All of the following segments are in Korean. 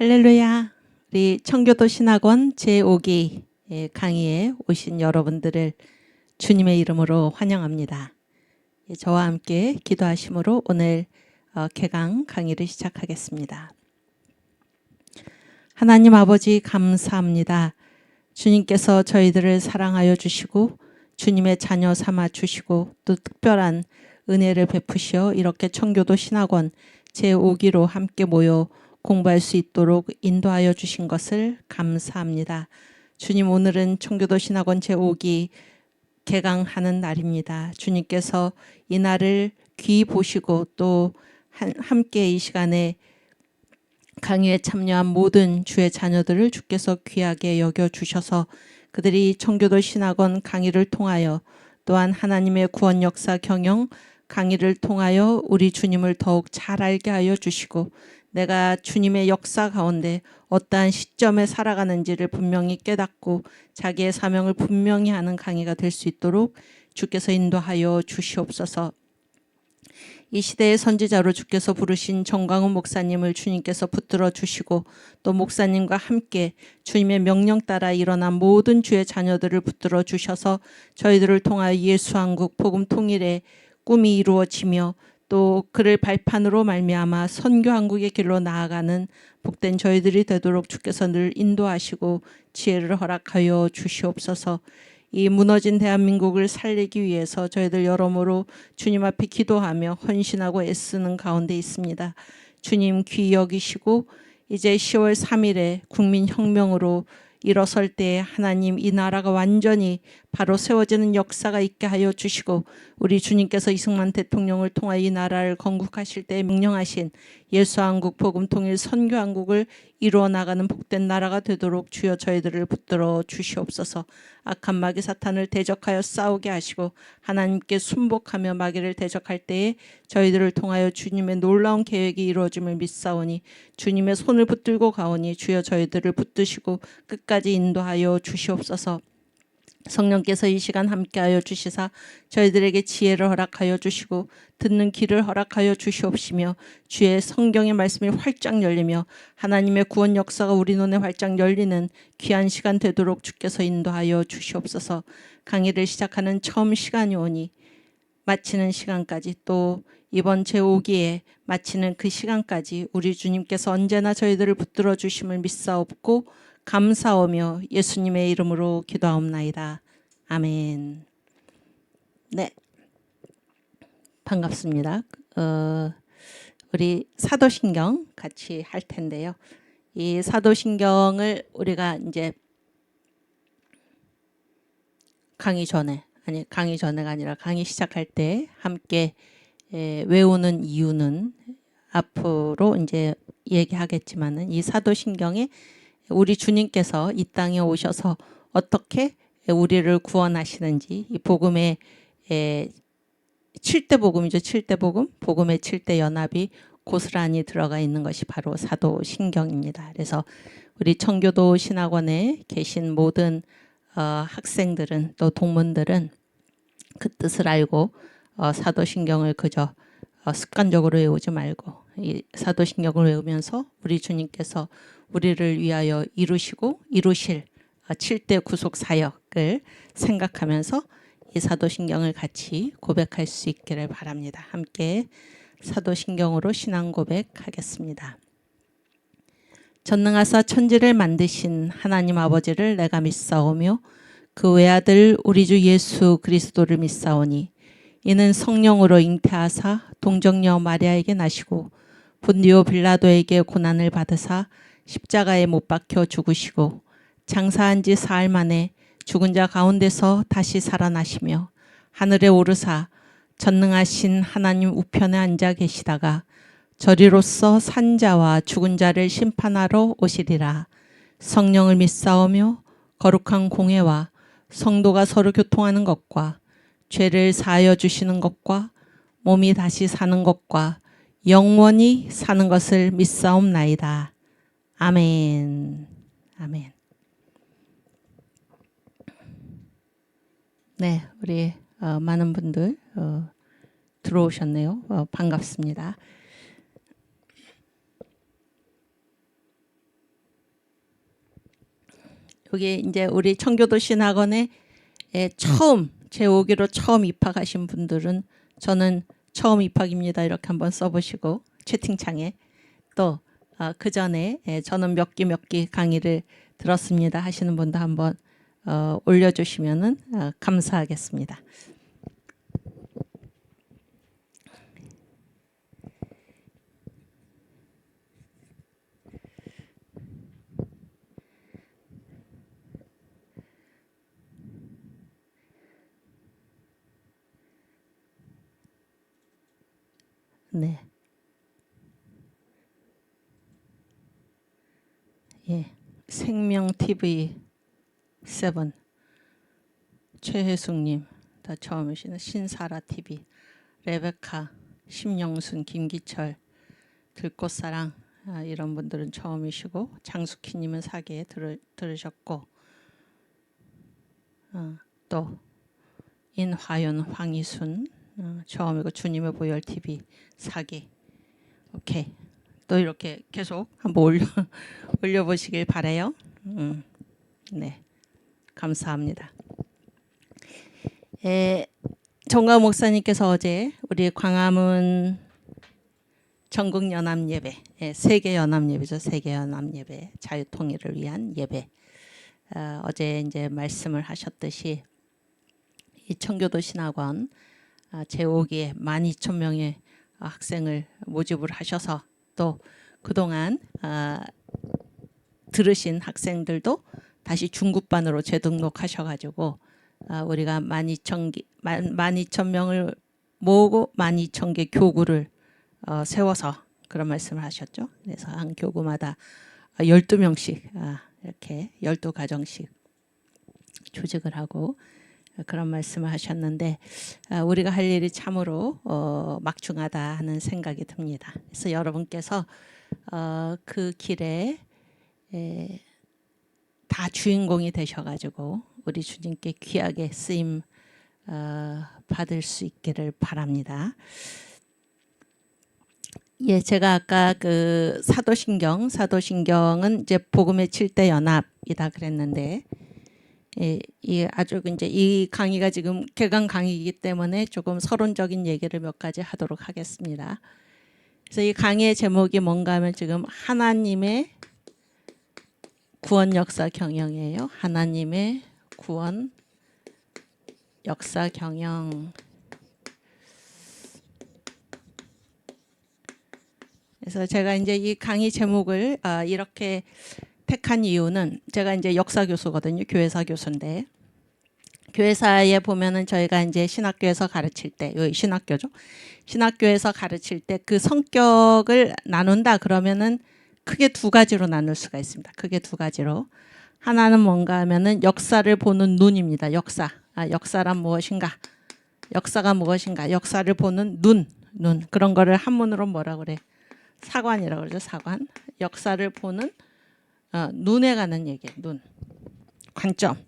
할렐루야. 우리 청교도 신학원 제5기 강의에 오신 여러분들을 주님의 이름으로 환영합니다. 저와 함께 기도하심으로 오늘 개강 강의를 시작하겠습니다. 하나님 아버지 감사합니다. 주님께서 저희들을 사랑하여 주시고 주님의 자녀 삼아 주시고 또 특별한 은혜를 베푸시어 이렇게 청교도 신학원 제5기로 함께 모여 공부할 수 있도록 인도하여 주신 것을 감사합니다. 주님, 오늘은 청교도 신학원 제5기 개강하는 날입니다. 주님께서 이 날을 귀히 보시고 또 함께 이 시간에 강의에 참여한 모든 주의 자녀들을 주께서 귀하게 여겨주셔서 그들이 청교도 신학원 강의를 통하여 또한 하나님의 구원 역사 경영 강의를 통하여 우리 주님을 더욱 잘 알게 하여 주시고 내가 주님의 역사 가운데 어떠한 시점에 살아가는지를 분명히 깨닫고 자기의 사명을 분명히 하는 강의가 될 수 있도록 주께서 인도하여 주시옵소서. 이 시대의 선지자로 주께서 부르신 정광훈 목사님을 주님께서 붙들어 주시고 또 목사님과 함께 주님의 명령 따라 일어난 모든 주의 자녀들을 붙들어 주셔서 저희들을 통하여 예수한국 복음 통일의 꿈이 이루어지며 또 그를 발판으로 말미암아 선교한국의 길로 나아가는 복된 저희들이 되도록 주께서 늘 인도하시고 지혜를 허락하여 주시옵소서. 이 무너진 대한민국을 살리기 위해서 저희들 여러모로 주님 앞에 기도하며 헌신하고 애쓰는 가운데 있습니다. 주님 귀히 여기시고 이제 10월 3일에 국민혁명으로 일어설 때에 하나님 이 나라가 완전히 바로 세워지는 역사가 있게 하여 주시고 우리 주님께서 이승만 대통령을 통하여 이 나라를 건국하실 때 명령하신 예수한국 복음통일 선교한국을 이루어 나가는 복된 나라가 되도록 주여 저희들을 붙들어 주시옵소서. 악한 마귀 사탄을 대적하여 싸우게 하시고 하나님께 순복하며 마귀를 대적할 때에 저희들을 통하여 주님의 놀라운 계획이 이루어짐을 믿사오니 주님의 손을 붙들고 가오니 주여 저희들을 붙드시고 끝까지 인도하여 주시옵소서. 성령께서 이 시간 함께하여 주시사 저희들에게 지혜를 허락하여 주시고 듣는 귀를 허락하여 주시옵시며 주의 성경의 말씀이 활짝 열리며 하나님의 구원 역사가 우리 눈에 활짝 열리는 귀한 시간 되도록 주께서 인도하여 주시옵소서. 강의를 시작하는 처음 시간이 오니 마치는 시간까지 또 이번 제5기에 마치는 그 시간까지 우리 주님께서 언제나 저희들을 붙들어 주심을 믿사옵고 감사하며 예수님의 이름으로 기도하옵나이다. 아멘. 네, 반갑습니다. 우리 사도신경 같이 할 텐데요. 이 사도신경을 우리가 이제 강의 전에가 아니라 강의 시작할 때 함께 외우는 이유는 앞으로 이제 얘기하겠지만은 이 사도신경에 우리 주님께서 이 땅에 오셔서 어떻게 우리를 구원하시는지 이 복음의 7대 복음이죠. 7대 복음, 복음의 7대 연합이 고스란히 들어가 있는 것이 바로 사도신경입니다. 그래서 우리 청교도 신학원에 계신 모든 학생들은 또 동문들은 그 뜻을 알고 사도신경을 그저 습관적으로 외우지 말고 이 사도신경을 외우면서 우리 주님께서 우리를 위하여 이루시고 이루실 7대 구속 사역을 생각하면서 이 사도신경을 같이 고백할 수 있기를 바랍니다. 함께 사도신경으로 신앙 고백하겠습니다. 전능하사 천지를 만드신 하나님 아버지를 내가 믿사오며 그 외아들 우리 주 예수 그리스도를 믿사오니 이는 성령으로 잉태하사 동정녀 마리아에게 나시고 본디오 빌라도에게 고난을 받으사 십자가에 못 박혀 죽으시고 장사한 지 사흘 만에 죽은 자 가운데서 다시 살아나시며 하늘에 오르사 전능하신 하나님 우편에 앉아 계시다가 저리로서 산 자와 죽은 자를 심판하러 오시리라. 성령을 믿사오며 거룩한 공회와 성도가 서로 교통하는 것과 죄를 사하여 주시는 것과 몸이 다시 사는 것과 영원히 사는 것을 믿사옵나이다. 아멘. 아멘. 네, 우리 많은 분들 들어오셨네요. 반갑습니다. 여기 이제 우리 청교도 신학원에 처음 제5기로 처음 입학하신 분들은 저는 처음 입학입니다 이렇게 한번 써보시고 채팅창에 또 그 전에 저는 몇 기 강의를 들었습니다 하시는 분도 한번 올려주시면은 감사하겠습니다. 네. 예. 생명TV 7 최혜숙님 다 처음이시네. 신사라TV 레베카 심영순 김기철 들꽃사랑 이런 분들은 처음이시고 장숙희님은 4개 들으셨고 또 인화연 황희순 처음이고 주님의 보혈TV 4개 오케이 또 이렇게 계속 한번 올려보시길 바라요. 네 감사합니다. 정광 목사님께서 어제 우리 광화문 전국연합예배 세계연합예배죠. 세계연합예배 자유통일을 위한 예배 어제 이제 말씀을 하셨듯이 이 청교도 신학원 제5기에 12,000명의 학생을 모집을 하셔서 또 그동안 들으신 학생들도 다시 중급반으로 재등록하셔가지고 우리가 12,000명을 모으고 12,000개 교구를 세워서 그런 말씀을 하셨죠. 그래서 한 교구마다 12명씩 이렇게 12가정씩 조직을 하고 그런 말씀을 하셨는데 우리가 할 일이 참으로 막중하다 하는 생각이 듭니다. 그래서 여러분께서 그 길에 다 주인공이 되셔가지고 우리 주님께 귀하게 쓰임 받을 수 있기를 바랍니다. 예, 제가 아까 그 사도신경은 이제 복음의 7대 연합이다 그랬는데, 이 아주 이제 이 강의가 지금 개강 강의이기 때문에 조금 서론적인 얘기를 몇 가지 하도록 하겠습니다. 그래서 이 강의의 제목이 뭔가 하면 지금 하나님의 구원 역사 경영이에요. 하나님의 구원 역사 경영. 그래서 제가 이제 이 강의 제목을 이렇게 택한 이유는 제가 이제 역사 교수거든요. 교회사 교수인데 교회사에 보면은 저희가 이제 신학교에서 가르칠 때, 여기 신학교죠. 신학교에서 가르칠 때 그 성격을 나눈다 그러면은 크게 두 가지로 나눌 수가 있습니다. 크게 두 가지로. 하나는 뭔가 하면은 역사를 보는 눈입니다. 역사. 역사란 무엇인가? 역사가 무엇인가? 역사를 보는 눈. 그런 거를 한문으로 뭐라 그래? 사관이라고 그러죠. 사관. 역사를 보는 눈에 가는 얘기예요. 눈. 관점.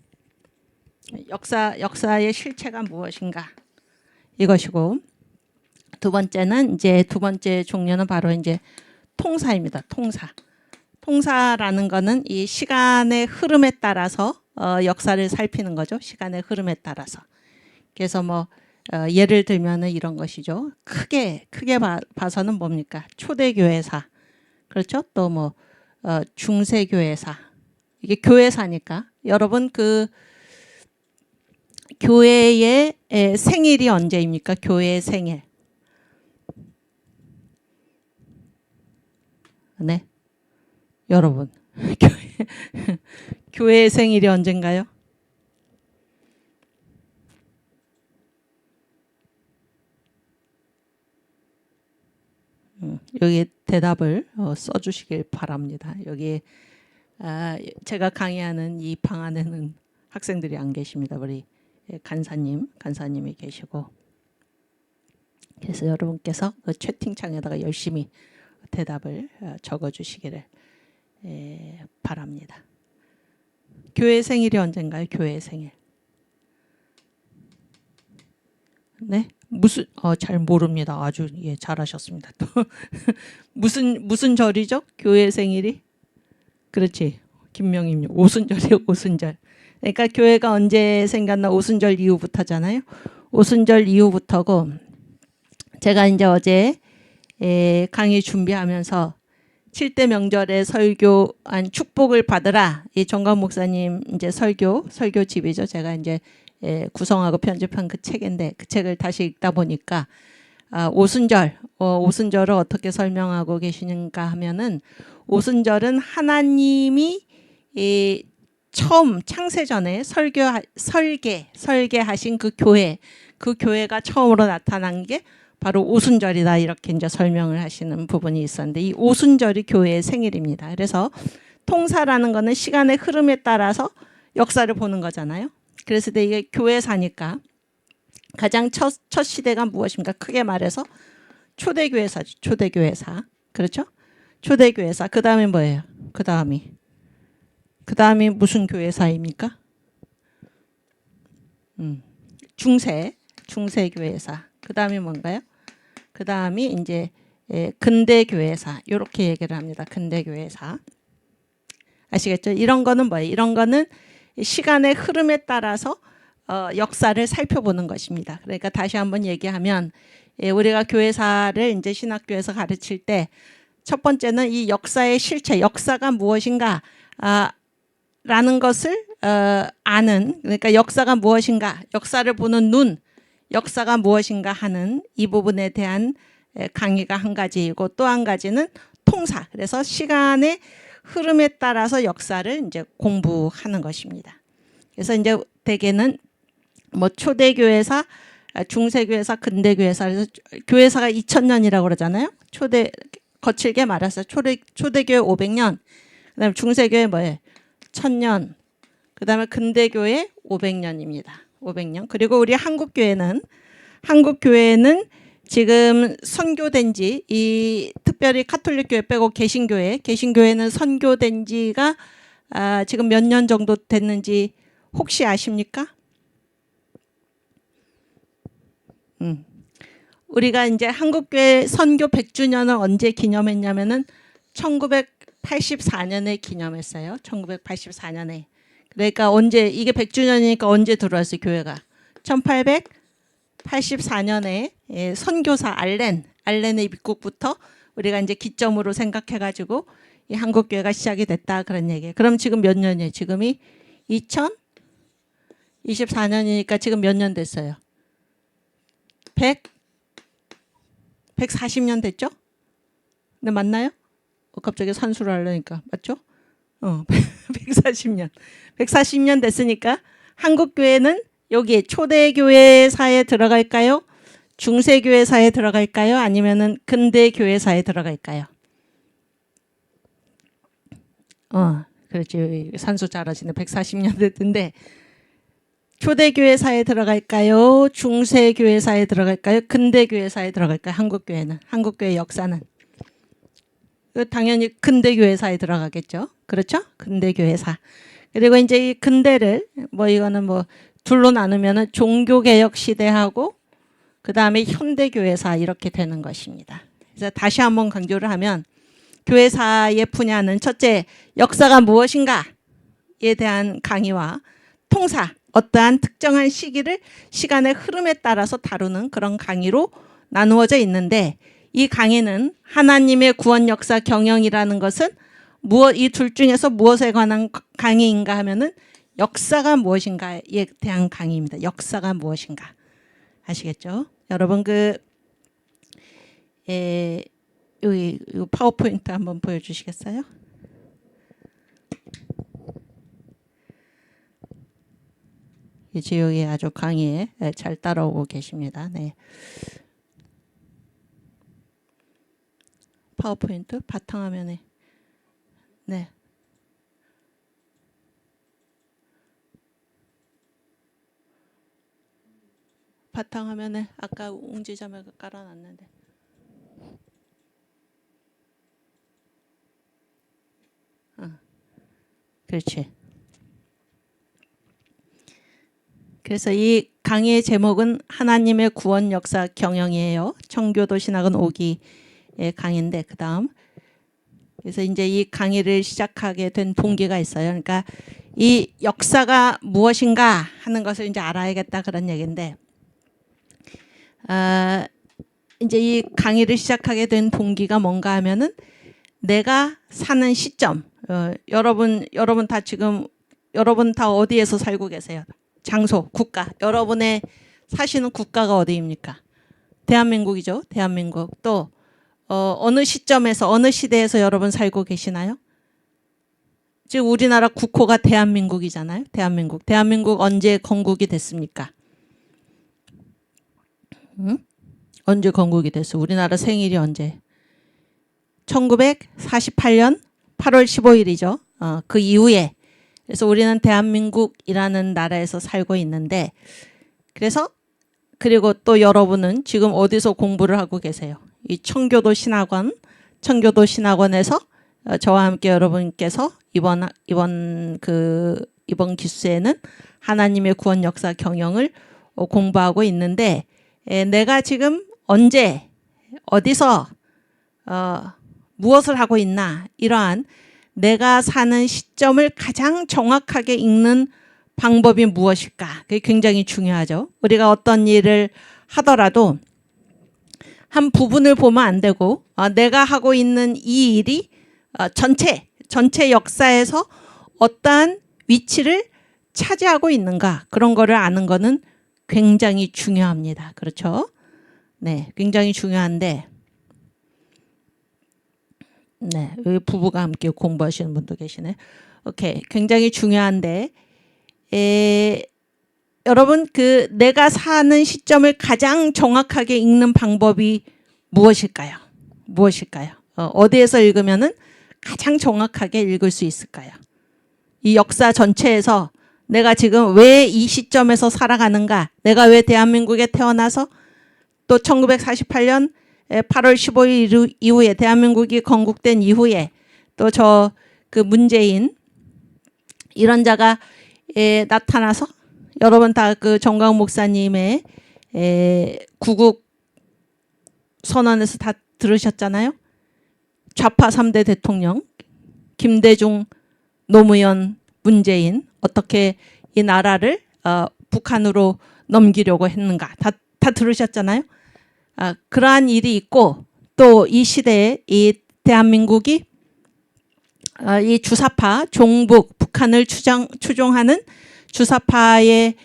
역사의 실체가 무엇인가? 이것이고 두 번째는 이제 두 번째 종류는 바로 이제 통사입니다. 통사라는 거는 이 시간의 흐름에 따라서 역사를 살피는 거죠. 시간의 흐름에 따라서. 그래서 뭐 예를 들면은 이런 것이죠. 크게 봐서는 뭡니까? 초대교회사. 그렇죠? 또 뭐 중세교회사. 이게 교회사니까 여러분 그 교회의 생일이 언제입니까? 교회의 생일. 네. 여러분. 교회의 생일이 언젠가요? 여기 대답을 써주시길 바랍니다. 여기 제가 강의하는 이 방 안에는 학생들이 안 계십니다. 우리 간사님이 계시고 그래서 여러분께서 그 채팅창에다가 열심히 대답을 적어주시기를 바랍니다. 교회 생일이 언젠가요? 교회 생일. 네? 무슨 잘 모릅니다. 아주 예, 잘하셨습니다. 또 무슨 절이죠? 교회 생일이? 그렇지. 김명임 오순절이에요. 오순절. 그러니까 교회가 언제 생겼나 오순절 이후부터잖아요. 오순절 이후부터고 제가 이제 어제 강의 준비하면서 7대 명절에 설교한 축복을 받으라. 이 정관 목사님 이제 설교집이죠. 제가 이제 구성하고 편집한 그 책인데 그 책을 다시 읽다 보니까 오순절을 어떻게 설명하고 계시는가 하면은 오순절은 하나님이 처음 창세전에 설계하신 그 교회가 처음으로 나타난 게 바로 오순절이다 이렇게 이제 설명을 하시는 부분이 있었는데 이 오순절이 교회의 생일입니다. 그래서 통사라는 거는 시간의 흐름에 따라서 역사를 보는 거잖아요. 그래서 이게 교회사니까 가장 첫 시대가 무엇입니까? 크게 말해서 초대교회사죠. 초대교회사. 그렇죠? 초대교회사. 그 다음에 뭐예요? 그 다음이 무슨 교회사입니까? 중세교회사. 그 다음이 뭔가요? 그 다음이 이제 근대교회사. 이렇게 얘기를 합니다. 근대교회사. 아시겠죠? 이런 거는 뭐예요? 이런 거는 시간의 흐름에 따라서 역사를 살펴보는 것입니다. 그러니까 다시 한번 얘기하면 우리가 교회사를 이제 신학교에서 가르칠 때 첫 번째는 이 역사의 실체, 역사가 무엇인가 라는 것을 아는, 그러니까 역사가 무엇인가, 역사를 보는 눈, 역사가 무엇인가 하는 이 부분에 대한 강의가 한 가지이고 또 한 가지는 통사. 그래서 시간의 흐름에 따라서 역사를 이제 공부하는 것입니다. 그래서 이제 대개는 뭐 초대교회사, 중세교회사, 근대교회사, 그래서 교회사가 2000년이라고 그러잖아요. 거칠게 말해서 초대교회 500년, 그다음에 중세교회 뭐예요? 1000년, 그다음에 근대교회 500년입니다. 500년. 그리고 우리 한국교회는 지금 선교된 지 이 특별히 카톨릭 교회 빼고 개신교회는 선교된 지가 지금 몇 년 정도 됐는지 혹시 아십니까? 우리가 이제 한국교회 선교 100주년을 언제 기념했냐면은 1984년에 기념했어요. 1984년에. 그러니까 언제 이게 100주년이니까 언제 들어왔어요, 교회가? 1884년에 선교사 알렌의 입국부터 우리가 이제 기점으로 생각해 가지고 이 한국교회가 시작이 됐다 그런 얘기예요. 그럼 지금 몇 년이에요? 지금이 2024년이니까 지금 몇 년 됐어요? 140년 됐죠? 네, 맞나요? 갑자기 산수를 하려니까 맞죠? 140년. 140년 됐으니까 한국교회는 여기 초대교회사에 들어갈까요? 중세교회사에 들어갈까요? 아니면은 근대교회사에 들어갈까요? 그렇지. 산수 잘하시네. 140년 됐는데 초대교회사에 들어갈까요? 중세교회사에 들어갈까요? 근대교회사에 들어갈까요? 한국교회 역사는. 당연히 근대교회사에 들어가겠죠. 그렇죠? 근대교회사. 그리고 이제 이 근대를 이거는 둘로 나누면은 종교개혁 시대하고 그 다음에 현대교회사 이렇게 되는 것입니다. 그래서 다시 한번 강조를 하면 교회사의 분야는 첫째, 역사가 무엇인가에 대한 강의와 통사, 어떠한 특정한 시간의 흐름에 따라서 다루는 그런 강의로 나누어져 있는데 이 강의는 하나님의 구원 역사 경영이라는 것은 이 둘 중에서 무엇에 관한 강의인가 하면은 역사가 무엇인가에 대한 강의입니다. 역사가 무엇인가. 아시겠죠? 여러분 여기 파워포인트 한번 보여주시겠어요? 이 지역이 아주 강의에 잘 따라오고 계십니다. 네. 파워포인트 바탕화면에 네. 바탕화면에 아까 웅지점에 깔아놨는데 그렇지. 그래서 이 강의의 제목은 하나님의 구원 역사 경영이에요. 청교도 신학은 5기의 강의인데 그 다음 그래서 이제 이 강의를 시작하게 된 동기가 있어요. 그러니까 이 역사가 무엇인가 하는 것을 이제 알아야겠다 그런 얘기인데, 이제 이 강의를 시작하게 된 동기가 뭔가 하면은 내가 사는 시점, 여러분 다 지금 여러분 다 어디에서 살고 계세요? 장소, 국가. 여러분의 사시는 국가가 어디입니까? 대한민국이죠. 대한민국. 또 어느 시점에서 어느 시대에서 여러분 살고 계시나요? 지금 우리나라 국호가 대한민국이잖아요. 대한민국. 대한민국 언제 건국이 됐습니까? 응? 언제 건국이 됐어? 우리나라 생일이 언제? 1948년 8월 15일이죠. 그 이후에. 그래서 우리는 대한민국이라는 나라에서 살고 있는데, 그래서 그리고 또 여러분은 지금 어디서 공부를 하고 계세요? 이 청교도 신학원에서 저와 함께 여러분께서 이번 기수에는 하나님의 구원 역사 경영을 공부하고 있는데, 내가 지금 언제 어디서 무엇을 하고 있나, 이러한 내가 사는 시점을 가장 정확하게 읽는 방법이 무엇일까? 그게 굉장히 중요하죠. 우리가 어떤 일을 하더라도 한 부분을 보면 안 되고, 내가 하고 있는 이 일이 전체 역사에서 어떠한 위치를 차지하고 있는가, 그런 거를 아는 거는 굉장히 중요합니다. 그렇죠? 네, 굉장히 중요한데, 네, 여기 부부가 함께 공부하시는 분도 계시네. 오케이, 굉장히 중요한데, 여러분, 내가 사는 시점을 가장 정확하게 읽는 방법이 무엇일까요? 무엇일까요? 어디에서 읽으면은 가장 정확하게 읽을 수 있을까요? 이 역사 전체에서 내가 지금 왜 이 시점에서 살아가는가? 내가 왜 대한민국에 태어나서 또 1948년 8월 15일 이후에 대한민국이 건국된 이후에 또 문재인 이런 자가 나타나서 여러분 다 그 정광훈 목사님의 구국 선언에서 다 들으셨잖아요. 좌파 3대 대통령 김대중, 노무현, 문재인 어떻게 이 나라를 북한으로 넘기려고 했는가 다 들으셨잖아요. 그러한 일이 있고 또 이 시대에 이 대한민국이 이 주사파 종북 북한을 추종하는 주사파의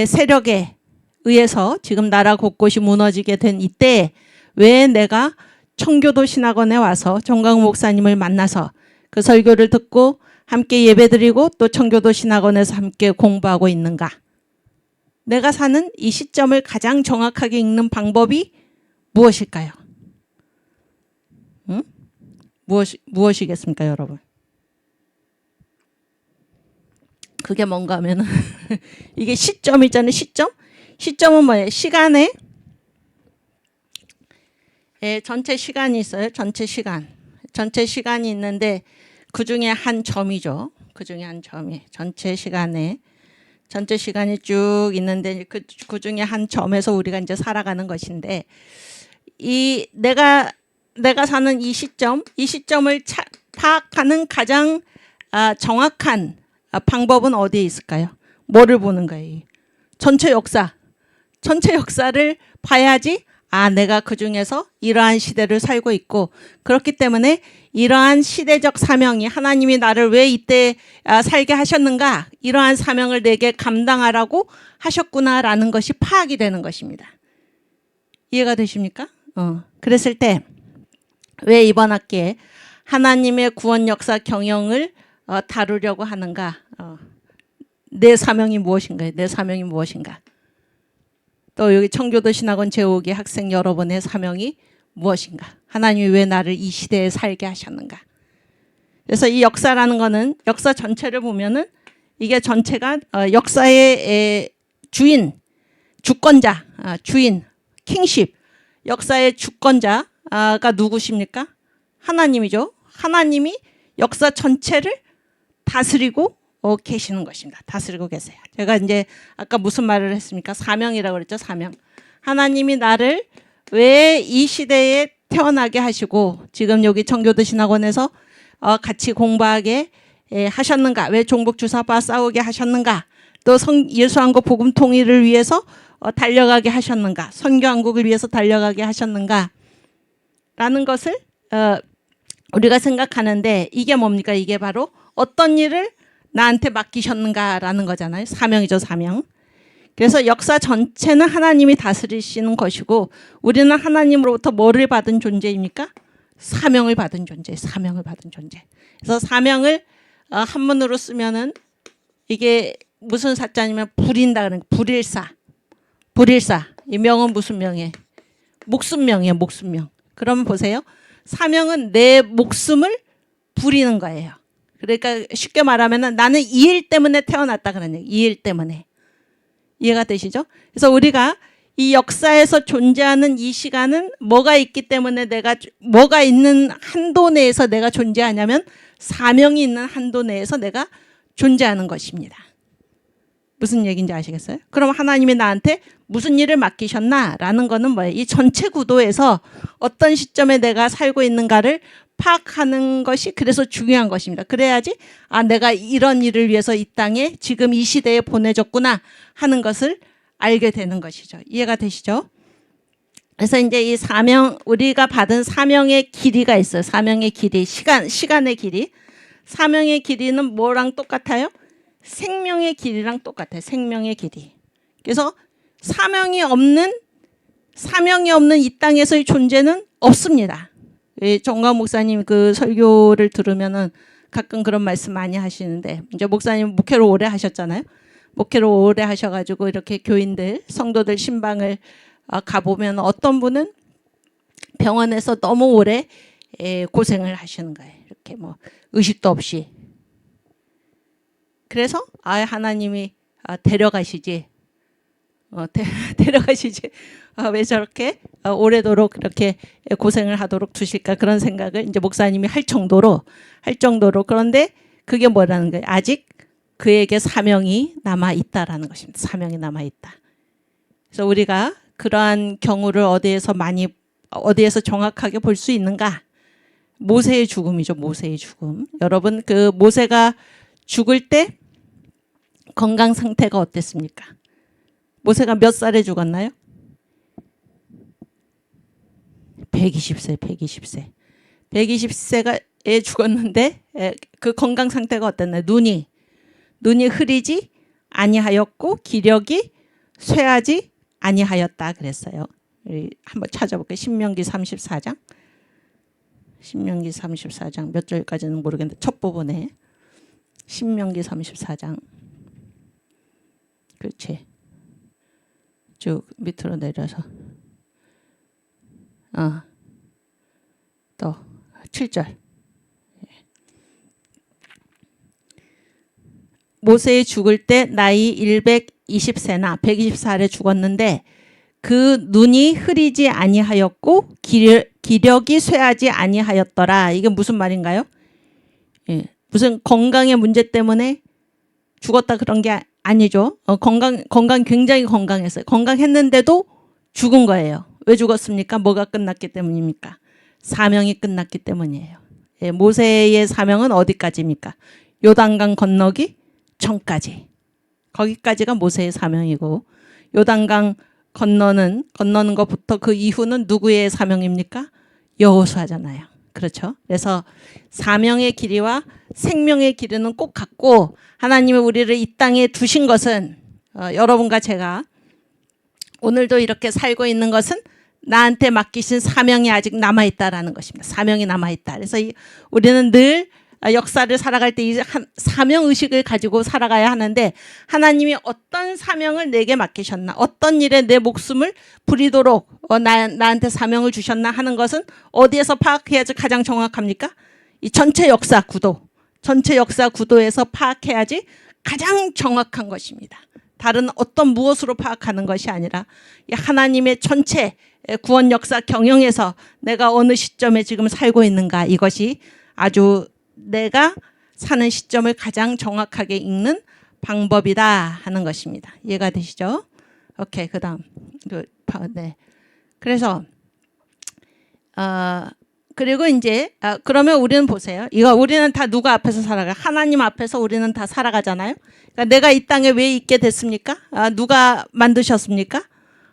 세력에 의해서 지금 나라 곳곳이 무너지게 된 이때 왜 내가 청교도 신학원에 와서 정광훈 목사님을 만나서 그 설교를 듣고 함께 예배드리고 또 청교도 신학원에서 함께 공부하고 있는가? 내가 사는 이 시점을 가장 정확하게 읽는 방법이 무엇일까요? 응? 무엇이겠습니까, 여러분? 그게 뭔가 하면은 이게 시점 있잖아요. 시점은 뭐예요? 시간에 전체 시간이 있어요. 전체 시간이 있는데 그 중에 한 점이죠. 그 중에 한 점이 전체 시간이 쭉 있는데 그 중에 한 점에서 우리가 이제 살아가는 것인데 이 내가 사는 이 시점을 파악하는 가장 정확한 방법은 어디에 있을까요? 뭐를 보는 거예요? 전체 역사를 봐야지 내가 그중에서 이러한 시대를 살고 있고 그렇기 때문에 이러한 시대적 사명이 하나님이 나를 왜 이때 살게 하셨는가 이러한 사명을 내게 감당하라고 하셨구나라는 것이 파악이 되는 것입니다. 이해가 되십니까? 그랬을 때 왜 이번 학기에 하나님의 구원 역사 경영을 다루려고 하는가? 내 사명이 무엇인가요? 내 사명이 무엇인가? 또 여기 청교도 신학원 제5기 학생 여러분의 사명이 무엇인가? 하나님이 왜 나를 이 시대에 살게 하셨는가? 그래서 이 역사라는 거는 역사 전체를 보면은 이게 전체가 역사의 주권자, 킹십, 역사의 주권자가 누구십니까? 하나님이죠. 하나님이 역사 전체를 다스리고 계시는 것입니다. 다스리고 계세요. 제가 이제 아까 무슨 말을 했습니까? 사명이라고 그랬죠. 사명. 하나님이 나를 왜 이 시대에 태어나게 하시고 지금 여기 청교도 신학원에서 같이 공부하게 하셨는가? 왜 종북주사파와 싸우게 하셨는가? 또 예수한국 복음 통일을 위해서 달려가게 하셨는가? 선교한국을 위해서 달려가게 하셨는가? 라는 것을 우리가 생각하는데 이게 뭡니까? 이게 바로 어떤 일을 나한테 맡기셨는가라는 거잖아요. 사명이죠, 사명. 그래서 역사 전체는 하나님이 다스리시는 것이고 우리는 하나님으로부터 뭐를 받은 존재입니까? 사명을 받은 존재, 사명을 받은 존재. 그래서 사명을 한문으로 쓰면은 이게 무슨 사자냐면 불인다 그러는 불일사. 불일사. 이 명은 무슨 명이에요? 목숨명이에요, 목숨명. 그러면 보세요. 사명은 내 목숨을 부리는 거예요. 그러니까 쉽게 말하면 나는 이 일 때문에 태어났다 그러는 얘기. 이 일 때문에. 이해가 되시죠? 그래서 우리가 이 역사에서 존재하는 이 시간은 뭐가 있기 때문에 뭐가 있는 한도 내에서 내가 존재하냐면 사명이 있는 한도 내에서 내가 존재하는 것입니다. 무슨 얘기인지 아시겠어요? 그럼 하나님이 나한테 무슨 일을 맡기셨나라는 거는 뭐예요? 이 전체 구도에서 어떤 시점에 내가 살고 있는가를 파악하는 것이 그래서 중요한 것입니다. 그래야지 내가 이런 일을 위해서 이 땅에 지금 이 시대에 보내졌구나 하는 것을 알게 되는 것이죠. 이해가 되시죠? 그래서 이제 이 사명, 우리가 받은 사명의 길이가 있어요. 사명의 길이, 시간의 길이. 사명의 길이는 뭐랑 똑같아요? 생명의 길이랑 똑같아요. 생명의 길이. 그래서 사명이 없는 이 땅에서의 존재는 없습니다. 정광 목사님 그 설교를 들으면은 가끔 그런 말씀 많이 하시는데 이제 목사님 목회를 오래 하셨잖아요. 목회를 오래 하셔가지고 이렇게 교인들, 성도들 신방을 가보면 어떤 분은 병원에서 너무 오래 고생을 하시는 거예요. 이렇게 뭐 의식도 없이. 그래서 하나님이 데려가시지. 데려가시지. 왜 저렇게 오래도록 이렇게 고생을 하도록 두실까 그런 생각을 이제 목사님이 할 정도로 그런데 그게 뭐라는 거예요? 아직 그에게 사명이 남아 있다라는 것입니다. 사명이 남아 있다. 그래서 우리가 그러한 경우를 어디에서 정확하게 볼 수 있는가? 모세의 죽음이죠. 모세의 죽음. 여러분 그 모세가 죽을 때 건강 상태가 어땠습니까? 모세가 몇 살에 죽었나요? 120세, 120세. 120세에 죽었는데 그 건강 상태가 어땠나요? 눈이 흐리지 아니하였고 기력이 쇠하지 아니하였다 그랬어요. 한번 찾아볼게요. 신명기 34장. 신명기 34장 몇 절까지는 모르겠는데 첫 부분에 신명기 34장. 그렇지. 쭉 밑으로 내려서 또 7절. 모세의 죽을 때 나이 120세나 120살에 죽었는데 그 눈이 흐리지 아니하였고 기력이 쇠하지 아니하였더라. 이게 무슨 말인가요? 무슨 건강의 문제 때문에 죽었다 그런 게 아니죠. 건강 굉장히 건강했어요. 건강했는데도 죽은 거예요. 왜 죽었습니까? 뭐가 끝났기 때문입니까? 사명이 끝났기 때문이에요. 모세의 사명은 어디까지입니까? 요단강 건너기 전까지. 거기까지가 모세의 사명이고 요단강 건너는 것부터 그 이후는 누구의 사명입니까? 여호수아잖아요. 그렇죠? 그래서 사명의 길이와 생명의 길이는 꼭 같고 하나님이 우리를 이 땅에 두신 것은 여러분과 제가 오늘도 이렇게 살고 있는 것은 나한테 맡기신 사명이 아직 남아있다라는 것입니다. 사명이 남아있다. 그래서 우리는 늘 역사를 살아갈 때 이 사명의식을 가지고 살아가야 하는데 하나님이 어떤 사명을 내게 맡기셨나 어떤 일에 내 목숨을 부리도록 나한테 사명을 주셨나 하는 것은 어디에서 파악해야지 가장 정확합니까? 이 전체 역사 구도에서 파악해야지 가장 정확한 것입니다. 다른 어떤 무엇으로 파악하는 것이 아니라 이 하나님의 전체 구원 역사 경영에서 내가 어느 시점에 지금 살고 있는가 이것이 아주 내가 사는 시점을 가장 정확하게 읽는 방법이다 하는 것입니다. 이해가 되시죠? 오케이, 그다음 네. 그래서 그리고 이제 그러면 우리는 보세요. 이거 우리는 다 누구 앞에서 살아가? 하나님 앞에서 우리는 다 살아가잖아요. 그러니까 내가 이 땅에 왜 있게 됐습니까? 누가 만드셨습니까?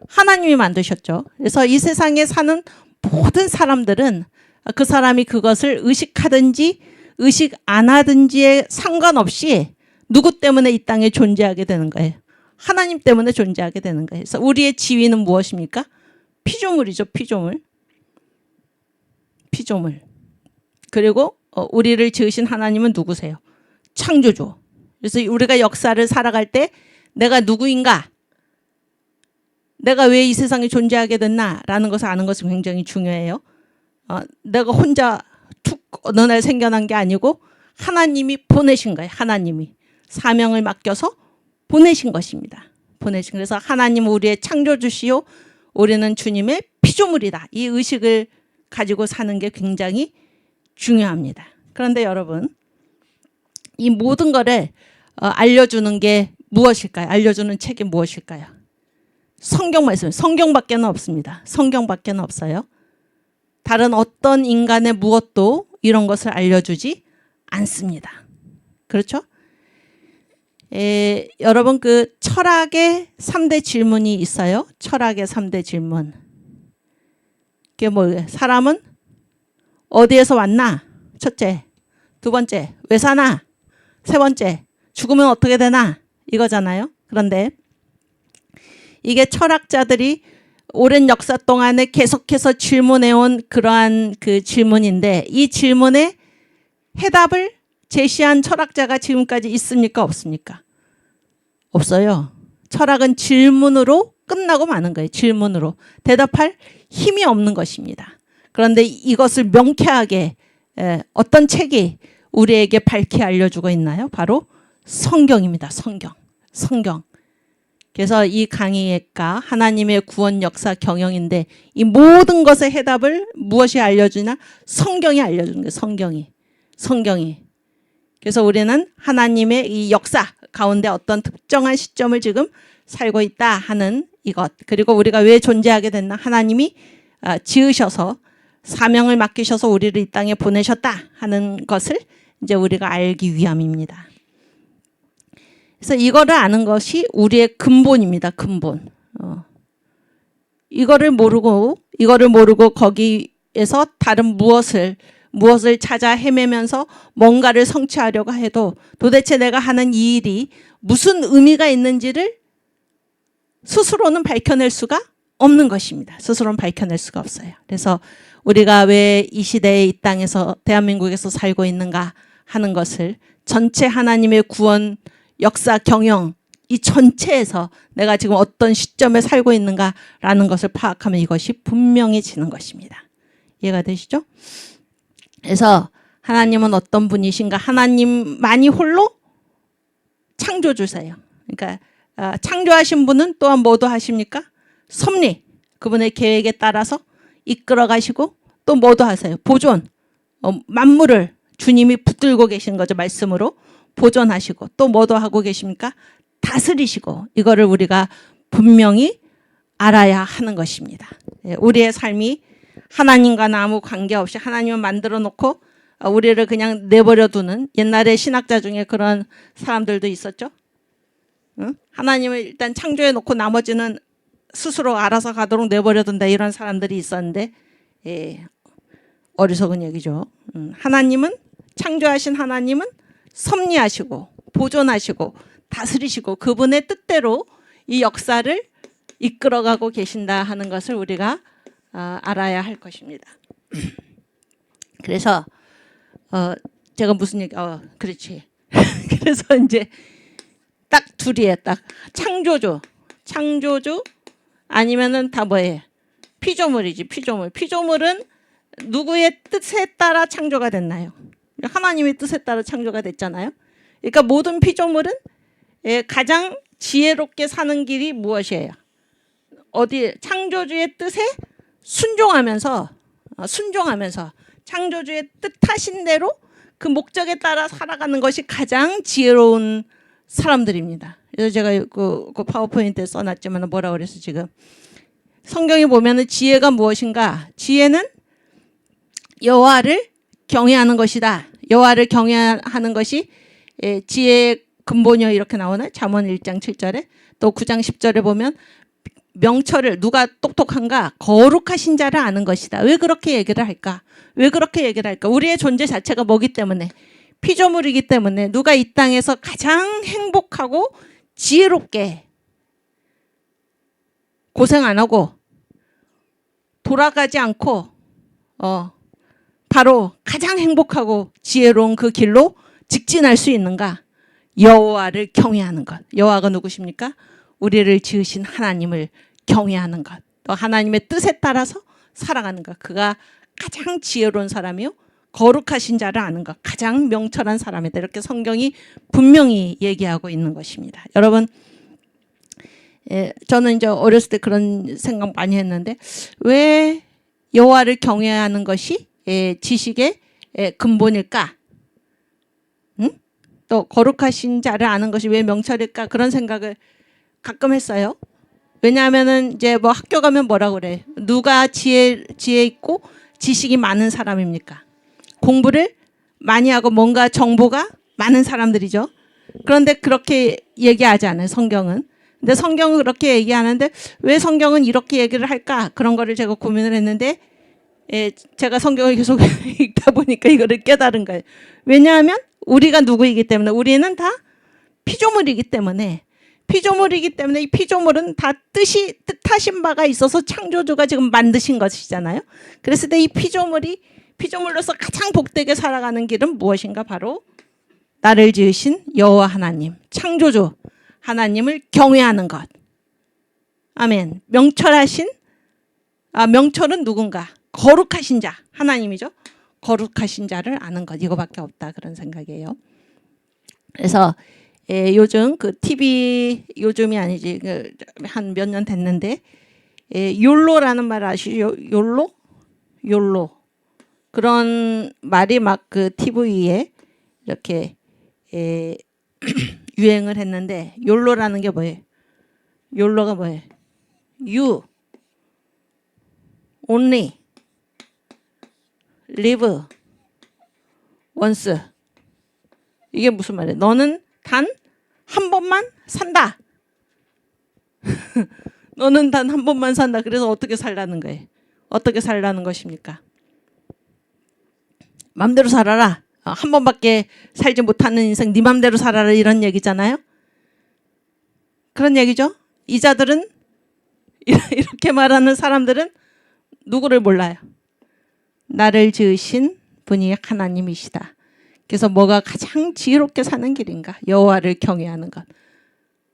하나님이 만드셨죠. 그래서 이 세상에 사는 모든 사람들은 그 사람이 그것을 의식하든지 의식 안 하든지에 상관없이 누구 때문에 이 땅에 존재하게 되는 거예요. 하나님 때문에 존재하게 되는 거예요. 그래서 우리의 지위는 무엇입니까? 피조물이죠. 피조물. 피조물. 그리고 우리를 지으신 하나님은 누구세요? 창조주. 그래서 우리가 역사를 살아갈 때 내가 누구인가? 내가 왜 이 세상에 존재하게 됐나라는 것을 아는 것이 굉장히 중요해요. 내가 혼자 툭 어느 날 생겨난 게 아니고 하나님이 보내신 거예요. 하나님이 사명을 맡겨서 보내신 것입니다. 그래서 하나님은 우리의 창조주시요 우리는 주님의 피조물이다. 이 의식을 가지고 사는 게 굉장히 중요합니다. 그런데 여러분, 이 모든 거를 알려주는 게 무엇일까요? 알려주는 책이 무엇일까요? 성경 말씀, 성경밖에는 없습니다. 성경밖에는 없어요. 다른 어떤 인간의 무엇도 이런 것을 알려주지 않습니다. 그렇죠? 여러분 그 철학의 3대 질문이 있어요. 철학의 3대 질문. 그게 뭐예요? 사람은 어디에서 왔나? 첫째. 두 번째, 왜 사나? 세 번째, 죽으면 어떻게 되나? 이거잖아요. 그런데 이게 철학자들이 오랜 역사 동안에 계속해서 질문해온 그러한 그 질문인데 이 질문에 해답을 제시한 철학자가 지금까지 있습니까? 없습니까? 없어요. 철학은 질문으로 끝나고 마는 거예요. 질문으로. 대답할 힘이 없는 것입니다. 그런데 이것을 명쾌하게 어떤 책이 우리에게 밝히 알려주고 있나요? 바로 성경입니다. 성경. 그래서 이 강의가 하나님의 구원 역사 경영인데 이 모든 것의 해답을 무엇이 알려주나? 성경이 알려주는 거예요. 성경이. 그래서 우리는 하나님의 이 역사 가운데 어떤 특정한 시점을 지금 살고 있다 하는 이것. 그리고 우리가 왜 존재하게 됐나? 하나님이 지으셔서 사명을 맡기셔서 우리를 이 땅에 보내셨다 하는 것을 이제 우리가 알기 위함입니다. 그래서 이거를 아는 것이 우리의 근본입니다. 근본. 이거를 모르고 거기에서 다른 무엇을 찾아 헤매면서 뭔가를 성취하려고 해도 도대체 내가 하는 이 일이 무슨 의미가 있는지를 스스로는 밝혀낼 수가 없는 것입니다. 스스로는 밝혀낼 수가 없어요. 그래서 우리가 왜 이 시대에 이 땅에서 대한민국에서 살고 있는가 하는 것을 전체 하나님의 구원 역사 경영 이 전체에서 내가 지금 어떤 시점에 살고 있는가라는 것을 파악하면 이것이 분명해지는 것입니다. 이해가 되시죠? 그래서 하나님은 어떤 분이신가? 하나님만이 홀로 창조주세요. 그러니까 창조하신 분은 또한 뭐도 하십니까? 섭리, 그분의 계획에 따라서 이끌어 가시고 또 뭐도 하세요? 보존, 만물을 주님이 붙들고 계신 거죠. 말씀으로 보존하시고 또 뭐도 하고 계십니까? 다스리시고 이거를 우리가 분명히 알아야 하는 것입니다. 우리의 삶이 하나님과는 아무 관계없이 하나님을 만들어 놓고 우리를 그냥 내버려 두는 옛날에 신학자 중에 그런 사람들도 있었죠. 응? 하나님을 일단 창조해 놓고 나머지는 스스로 알아서 가도록 내버려 둔다 이런 사람들이 있었는데 어리석은 얘기죠. 하나님은 창조하신 하나님은 섭리하시고 보존하시고 다스리시고 그분의 뜻대로 이 역사를 이끌어가고 계신다 하는 것을 우리가 알아야 할 것입니다. 그래서 제가 무슨 얘기 그렇지. 그래서 이제 딱 둘이에요. 딱 창조주 아니면은 다 뭐예요? 피조물이지. 피조물은 누구의 뜻에 따라 창조가 됐나요? 하나님의 뜻에 따라 창조가 됐잖아요. 그러니까 모든 피조물은 가장 지혜롭게 사는 길이 무엇이에요? 창조주의 뜻에 순종하면서 창조주의 뜻하신 대로 그 목적에 따라 살아가는 것이 가장 지혜로운 사람들입니다. 그래서 제가 그 파워포인트에 써놨지만 뭐라 그래서 지금 성경에 보면은 지혜가 무엇인가? 지혜는 여호와를 경외하는 것이다. 여호와를 경외하는 것이 지혜의 근본이요 이렇게 나오나요? 잠언 1장 7절에 또 9장 10절에 보면 명철을 누가 똑똑한가? 거룩하신 자를 아는 것이다. 왜 그렇게 얘기를 할까? 왜 그렇게 얘기를 할까? 우리의 존재 자체가 뭐기 때문에 피조물이기 때문에 누가 이 땅에서 가장 행복하고 지혜롭게 고생 안 하고 돌아가지 않고 바로 가장 행복하고 지혜로운 그 길로 직진할 수 있는가? 여호와를 경외하는 것. 여호와가 누구십니까? 우리를 지으신 하나님을 경외하는 것. 또 하나님의 뜻에 따라서 살아가는 것. 그가 가장 지혜로운 사람이요. 거룩하신 자를 아는 것. 가장 명철한 사람이다. 이렇게 성경이 분명히 얘기하고 있는 것입니다. 여러분, 저는 이제 어렸을 때 그런 생각 많이 했는데 왜 여호와를 경외하는 것이 지식의 근본일까? 응? 또 거룩하신 자를 아는 것이 왜 명철일까? 그런 생각을 가끔 했어요. 왜냐하면은 이제 뭐 학교 가면 뭐라고 그래? 누가 지혜 있고 지식이 많은 사람입니까? 공부를 많이 하고 뭔가 정보가 많은 사람들이죠. 그런데 그렇게 얘기하지 않아요, 성경은. 근데 성경은 그렇게 얘기하는데 왜 성경은 이렇게 얘기를 할까? 그런 거를 제가 고민을 했는데 제가 성경을 계속 읽다 보니까 이거를 깨달은 거예요. 왜냐하면 우리가 누구이기 때문에 우리는 다 피조물이기 때문에 이 피조물은 다 뜻하신 바가 있어서 창조주가 지금 만드신 것이잖아요. 그랬을 때 이 피조물로서 가장 복되게 살아가는 길은 무엇인가? 바로 나를 지으신 여호와 하나님, 창조주 하나님을 경외하는 것. 아멘. 명철은 누군가? 거룩하신 자, 하나님이죠. 거룩하신 자를 아는 것. 이거밖에 없다. 그런 생각이에요. 그래서 요즘 그 TV 요즘이 아니지 한 몇 년 됐는데 욜로라는 말 아시죠? 욜로 그런 말이 막 그 TV에 이렇게 유행을 했는데 욜로라는 게 뭐예요? 욜로가 뭐예요? You only live once. 이게 무슨 말이에요? 너는 단 한 번만 산다. 너는 단 한 번만 산다. 그래서 어떻게 살라는 거예요? 어떻게 살라는 것입니까? 맘대로 살아라. 한 번밖에 살지 못하는 인생 네 맘대로 살아라 이런 얘기잖아요. 그런 얘기죠. 이 자들은 이렇게 말하는 사람들은 누구를 몰라요? 나를 지으신 분이 하나님이시다. 그래서 뭐가 가장 지혜롭게 사는 길인가? 여호와를 경외하는 것.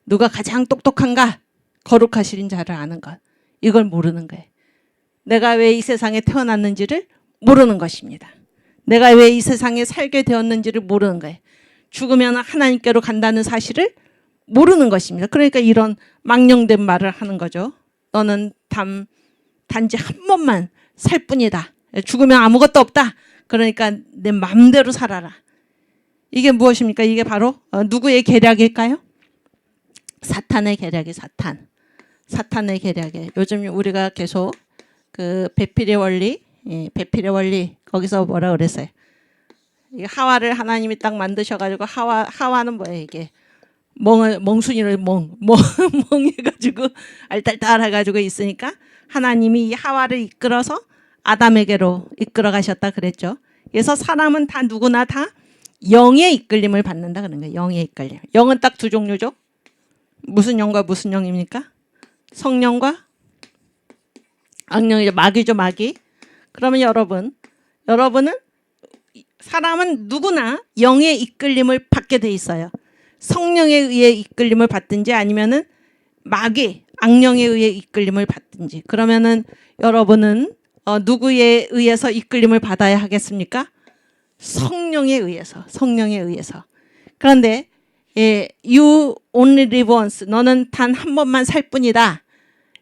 누가 가장 똑똑한가? 거룩하신 자를 아는 것. 이걸 모르는 거예요. 내가 왜 이 세상에 태어났는지를 모르는 것입니다. 내가 왜 이 세상에 살게 되었는지를 모르는 거예요. 죽으면 하나님께로 간다는 사실을 모르는 것입니다. 그러니까 이런 망령된 말을 하는 거죠. 너는 단지 한 번만 살 뿐이다. 죽으면 아무것도 없다. 그러니까 내 마음대로 살아라. 이게 무엇입니까? 이게 바로 누구의 계략일까요? 사탄의 계략이 사탄의 계략이에요. 요즘 우리가 계속 그 배필의 원리 거기서 뭐라 그랬어요? 하와를 하나님이 딱 만드셔가지고 하와는 뭐예요 이게? 멍순이를 멍해가지고 알딸딸해가지고 있으니까 하나님이 이 하와를 이끌어서 아담에게로 이끌어 가셨다 그랬죠. 그래서 사람은 다 누구나 다 영의 이끌림을 받는다 그런 거예요. 영의 이끌림. 영은 딱 두 종류죠. 무슨 영과 무슨 영입니까? 성령과 악령이죠. 마귀죠, 마귀. 그러면 여러분은 사람은 누구나 영의 이끌림을 받게 돼 있어요. 성령에 의해 이끌림을 받든지 아니면은 마귀, 악령에 의해 이끌림을 받든지. 그러면은 여러분은 누구에 의해서 이끌림을 받아야 하겠습니까? 성령에 의해서. 그런데 you only live once. 너는 단 한 번만 살 뿐이다.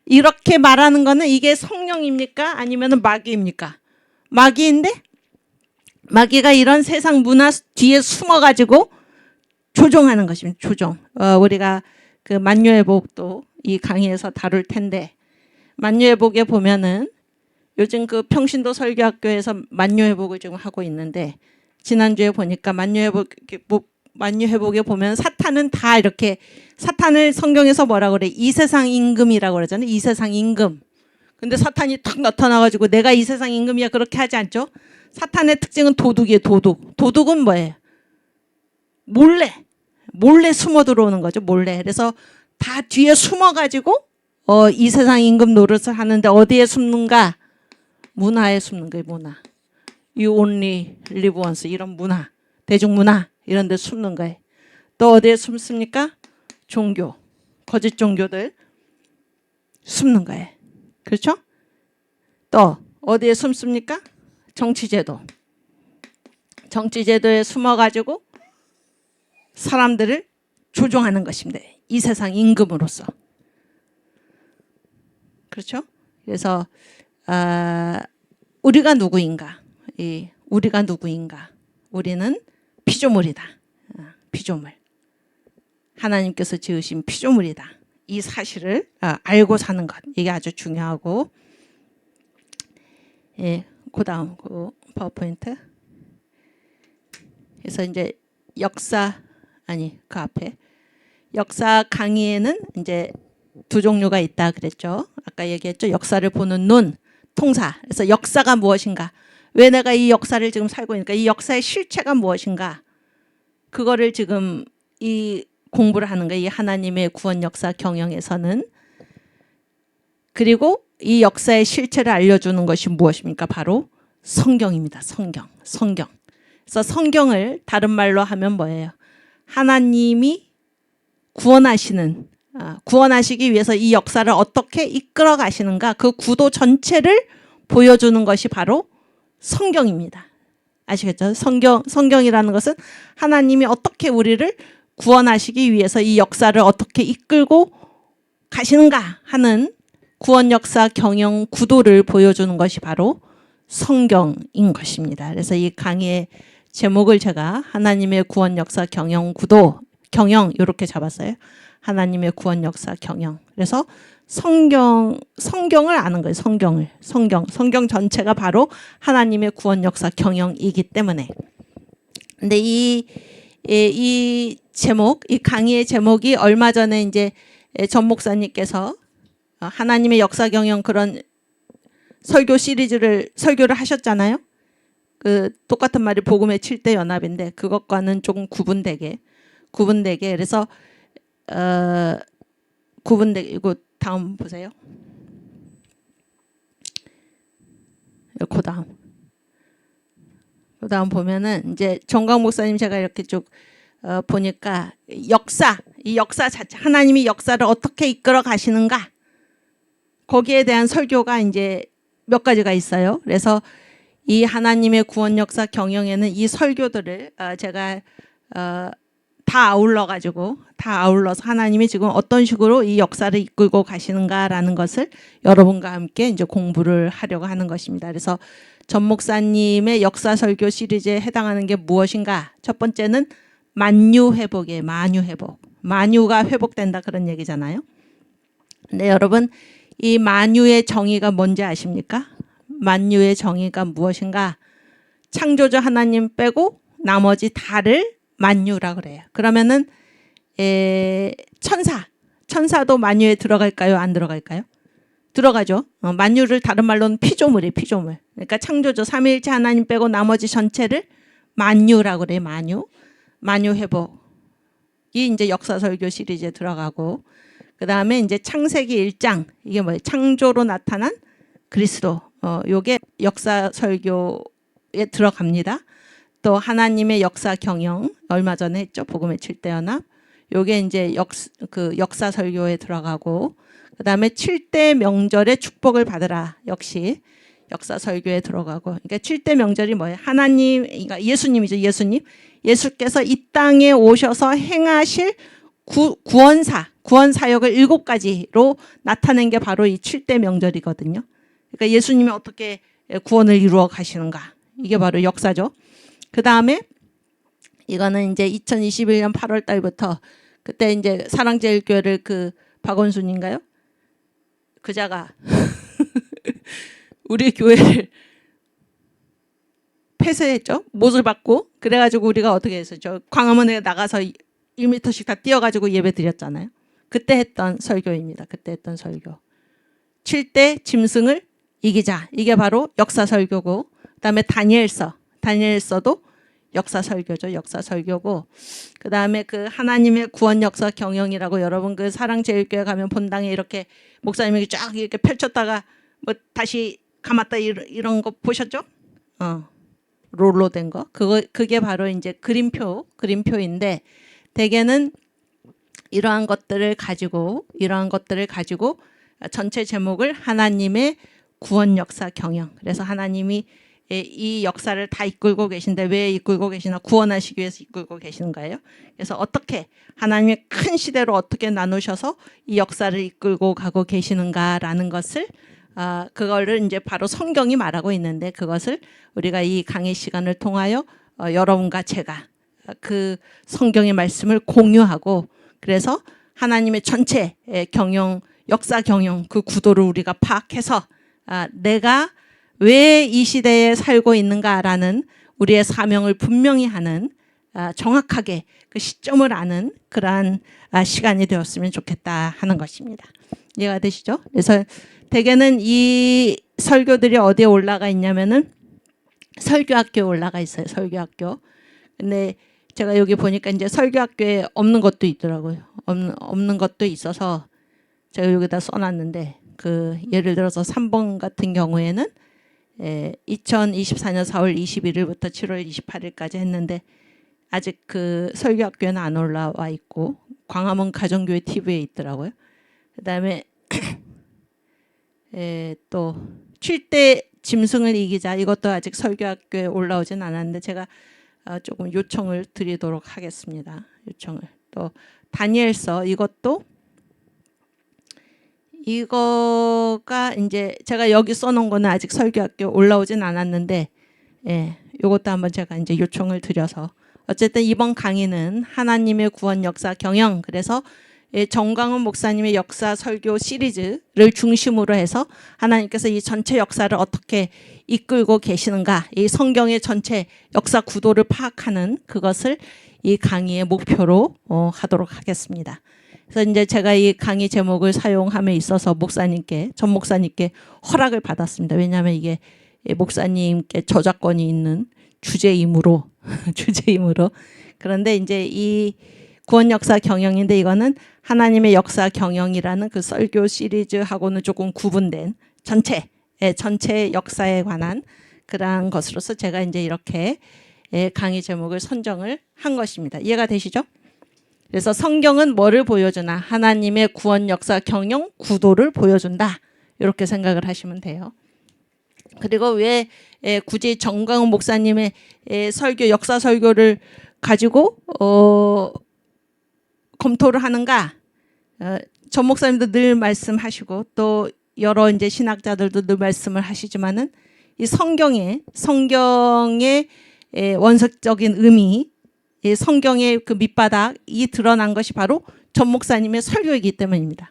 이렇게 말하는 거는 이게 성령입니까? 아니면 마귀입니까? 마귀인데 마귀가 이런 세상 문화 뒤에 숨어가지고 조종하는 것입니다. 조종. 우리가 그 만유의 복도 이 강의에서 다룰 텐데 만유의 복에 보면은 요즘 그 평신도 설교학교에서 만유회복을 지금 하고 있는데 지난주에 보니까 만유회복에 보면 사탄은 다 이렇게 사탄을 성경에서 뭐라 그래? 이 세상 임금이라고 그러잖아요. 이 세상 임금. 근데 사탄이 탁 나타나가지고 내가 이 세상 임금이야 그렇게 하지 않죠? 사탄의 특징은 도둑이에요. 도둑. 도둑은 뭐예요? 몰래 숨어 들어오는 거죠. 몰래. 그래서 다 뒤에 숨어가지고 이 세상 임금 노릇을 하는데 어디에 숨는가? 문화에 숨는 거예요. 문화. You only live once 이런 문화. 대중문화 이런 데 숨는 거예요. 또 어디에 숨습니까? 종교. 거짓 종교들 숨는 거예요. 그렇죠? 또 어디에 숨습니까? 정치제도. 정치제도에 숨어가지고 사람들을 조종하는 것입니다. 이 세상 임금으로서. 그렇죠? 그래서 우리가 누구인가? 우리가 누구인가? 우리는 피조물이다. 피조물. 하나님께서 지으신 피조물이다. 이 사실을 알고 사는 것. 이게 아주 중요하고. 예, 그 다음 그 파워포인트. 그래서 이제 그 앞에 역사 강의에는 이제 두 종류가 있다 그랬죠. 아까 얘기했죠. 역사를 보는 눈, 통사. 그래서 역사가 무엇인가? 왜 내가 이 역사를 지금 살고 있는가? 이 역사의 실체가 무엇인가? 그거를 지금 이 공부를 하는 거예요. 이 하나님의 구원 역사 경영에서는. 그리고 이 역사의 실체를 알려주는 것이 무엇입니까? 바로 성경입니다. 성경. 그래서 성경을 다른 말로 하면 뭐예요? 하나님이 구원하시기 위해서 이 역사를 어떻게 이끌어 가시는가? 그 구도 전체를 보여주는 것이 바로 성경입니다. 아시겠죠? 성경이라는 것은 하나님이 어떻게 우리를 구원하시기 위해서 이 역사를 어떻게 이끌고 가시는가 하는 구원 역사 경영 구도를 보여주는 것이 바로 성경인 것입니다. 그래서 이 강의의 제목을 제가 하나님의 구원 역사 경영 구도, 경영 이렇게 잡았어요. 하나님의 구원 역사 경영. 그래서 성경을 아는 거예요. 성경 전체가 바로 하나님의 구원 역사 경영이기 때문에. 근데 이 제목, 이 강의의 제목이 얼마 전에 이제 전 목사님께서 하나님의 역사 경영 그런 설교를 하셨잖아요. 그 똑같은 말이 복음의 7대 연합인데 그것과는 조금 구분되게 그래서 구분되게 이거 다음 보세요. 그 다음 보면은 이제 정광 목사님 제가 이렇게 쭉 보니까 이 역사 자체 하나님이 역사를 어떻게 이끌어 가시는가 거기에 대한 설교가 이제 몇 가지가 있어요. 그래서 이 하나님의 구원 역사 경영에는 이 설교들을 제가 다 아울러서 하나님이 지금 어떤 식으로 이 역사를 이끌고 가시는가라는 것을 여러분과 함께 이제 공부를 하려고 하는 것입니다. 그래서 전 목사님의 역사 설교 시리즈에 해당하는 게 무엇인가? 첫 번째는 만유 회복이에요. 만유가 회복된다 그런 얘기잖아요. 근데 여러분 이 만유의 정의가 뭔지 아십니까? 만유의 정의가 무엇인가? 창조주 하나님 빼고 나머지 다를 만유라 그래요. 그러면은 천사도 만유에 들어갈까요? 안 들어갈까요? 들어가죠. 만유를 다른 말로는 피조물이에요. 피조물. 그러니까 창조주 삼위일체 하나님 빼고 나머지 전체를 만유라고 그래요. 만유 회복이 이제 역사 설교 시리즈에 들어가고 그 다음에 이제 창세기 1장 이게 뭐예요? 창조로 나타난 그리스도. 요게 역사 설교에 들어갑니다. 또 하나님의 역사 경영 얼마 전에 했죠. 복음의 7대 연합. 요게 이제 역사 설교에 들어가고 그다음에 7대 명절의 축복을 받으라. 역시 역사 설교에 들어가고. 그러니까 7대 명절이 뭐예요? 그러니까 예수님이죠. 예수께서 이 땅에 오셔서 행하실 구원 사역을 7가지로 나타낸 게 바로 이 7대 명절이거든요. 그러니까 예수님이 어떻게 구원을 이루어 가시는가. 이게 바로 역사죠. 그 다음에 이거는 이제 2021년 8월 달부터 그때 이제 사랑제일교회를 그 박원순인가요? 그자가 우리 교회를 폐쇄했죠. 못을 받고. 그래가지고 우리가 어떻게 했었죠. 광화문에 나가서 1m씩 다 뛰어가지고 예배 드렸잖아요. 그때 했던 설교입니다. 그때 했던 설교. 7대 짐승을 이기자. 이게 바로 역사 설교고, 그다음에 다니엘서도 역사 설교죠. 역사 설교고, 그다음에 그 하나님의 구원 역사 경영이라고 여러분 그 사랑제일교회 가면 본당에 이렇게 목사님이 쫙 이렇게 펼쳤다가 뭐 다시 감았다 이런 거 보셨죠? 롤로 된 거. 그게 바로 이제 그림표인데, 대개는 이러한 것들을 가지고 전체 제목을 하나님의 구원 역사 경영. 그래서 하나님이 이 역사를 다 이끌고 계신데 왜 이끌고 계시나? 구원하시기 위해서 이끌고 계시는 거예요. 그래서 어떻게 하나님의 큰 시대로 어떻게 나누셔서 이 역사를 이끌고 가고 계시는가라는 것을 그거를 이제 바로 성경이 말하고 있는데, 그것을 우리가 이 강의 시간을 통하여 여러분과 제가 그 성경의 말씀을 공유하고, 그래서 하나님의 전체 경영, 역사 경영 그 구도를 우리가 파악해서 내가 왜 이 시대에 살고 있는가라는 우리의 사명을 분명히 하는, 정확하게 그 시점을 아는 그러한 시간이 되었으면 좋겠다 하는 것입니다. 이해가 되시죠? 그래서 대개는 이 설교들이 어디에 올라가 있냐면은 설교학교에 올라가 있어요. 설교학교. 근데 제가 여기 보니까 이제 설교학교에 없는 것도 있더라고요. 없는 것도 있어서 제가 여기다 써놨는데, 그 예를 들어서 3번 같은 경우에는 2024년 4월 21일부터 7월 28일까지 했는데 아직 그 설교학교에는 안 올라와 있고 광화문 가정교회 TV에 있더라고요. 그다음에 또 7대 짐승을 이기자, 이것도 아직 설교학교에 올라오진 않았는데 제가 조금 요청을 드리도록 하겠습니다. 요청을. 또 다니엘서, 이거가 이제 제가 여기 써놓은 거는 아직 설교학교 올라오진 않았는데, 이것도 한번 제가 이제 요청을 드려서, 어쨌든 이번 강의는 하나님의 구원 역사 경영, 그래서 정광훈 목사님의 역사 설교 시리즈를 중심으로 해서 하나님께서 이 전체 역사를 어떻게 이끌고 계시는가, 이 성경의 전체 역사 구도를 파악하는 그것을 이 강의의 목표로 하도록 하겠습니다. 그래서 이제 제가 이 강의 제목을 사용함에 있어서 전 목사님께 허락을 받았습니다. 왜냐하면 이게 목사님께 저작권이 있는 주제이므로. 그런데 이제 이 구원 역사 경영인데, 이거는 하나님의 역사 경영이라는 그 설교 시리즈하고는 조금 구분된 전체 역사에 관한 그러한 것으로서 제가 이제 이렇게 강의 제목을 선정을 한 것입니다. 이해가 되시죠? 그래서 성경은 뭐를 보여주나? 하나님의 구원 역사 경영 구도를 보여준다. 이렇게 생각을 하시면 돼요. 그리고 왜 굳이 정광훈 목사님의 설교, 역사 설교를 가지고 검토를 하는가? 전 목사님도 늘 말씀하시고 또 여러 이제 신학자들도 늘 말씀을 하시지만은 이 성경의 원석적인 의미, 이 성경의 그 밑바닥이 드러난 것이 바로 전 목사님의 설교이기 때문입니다.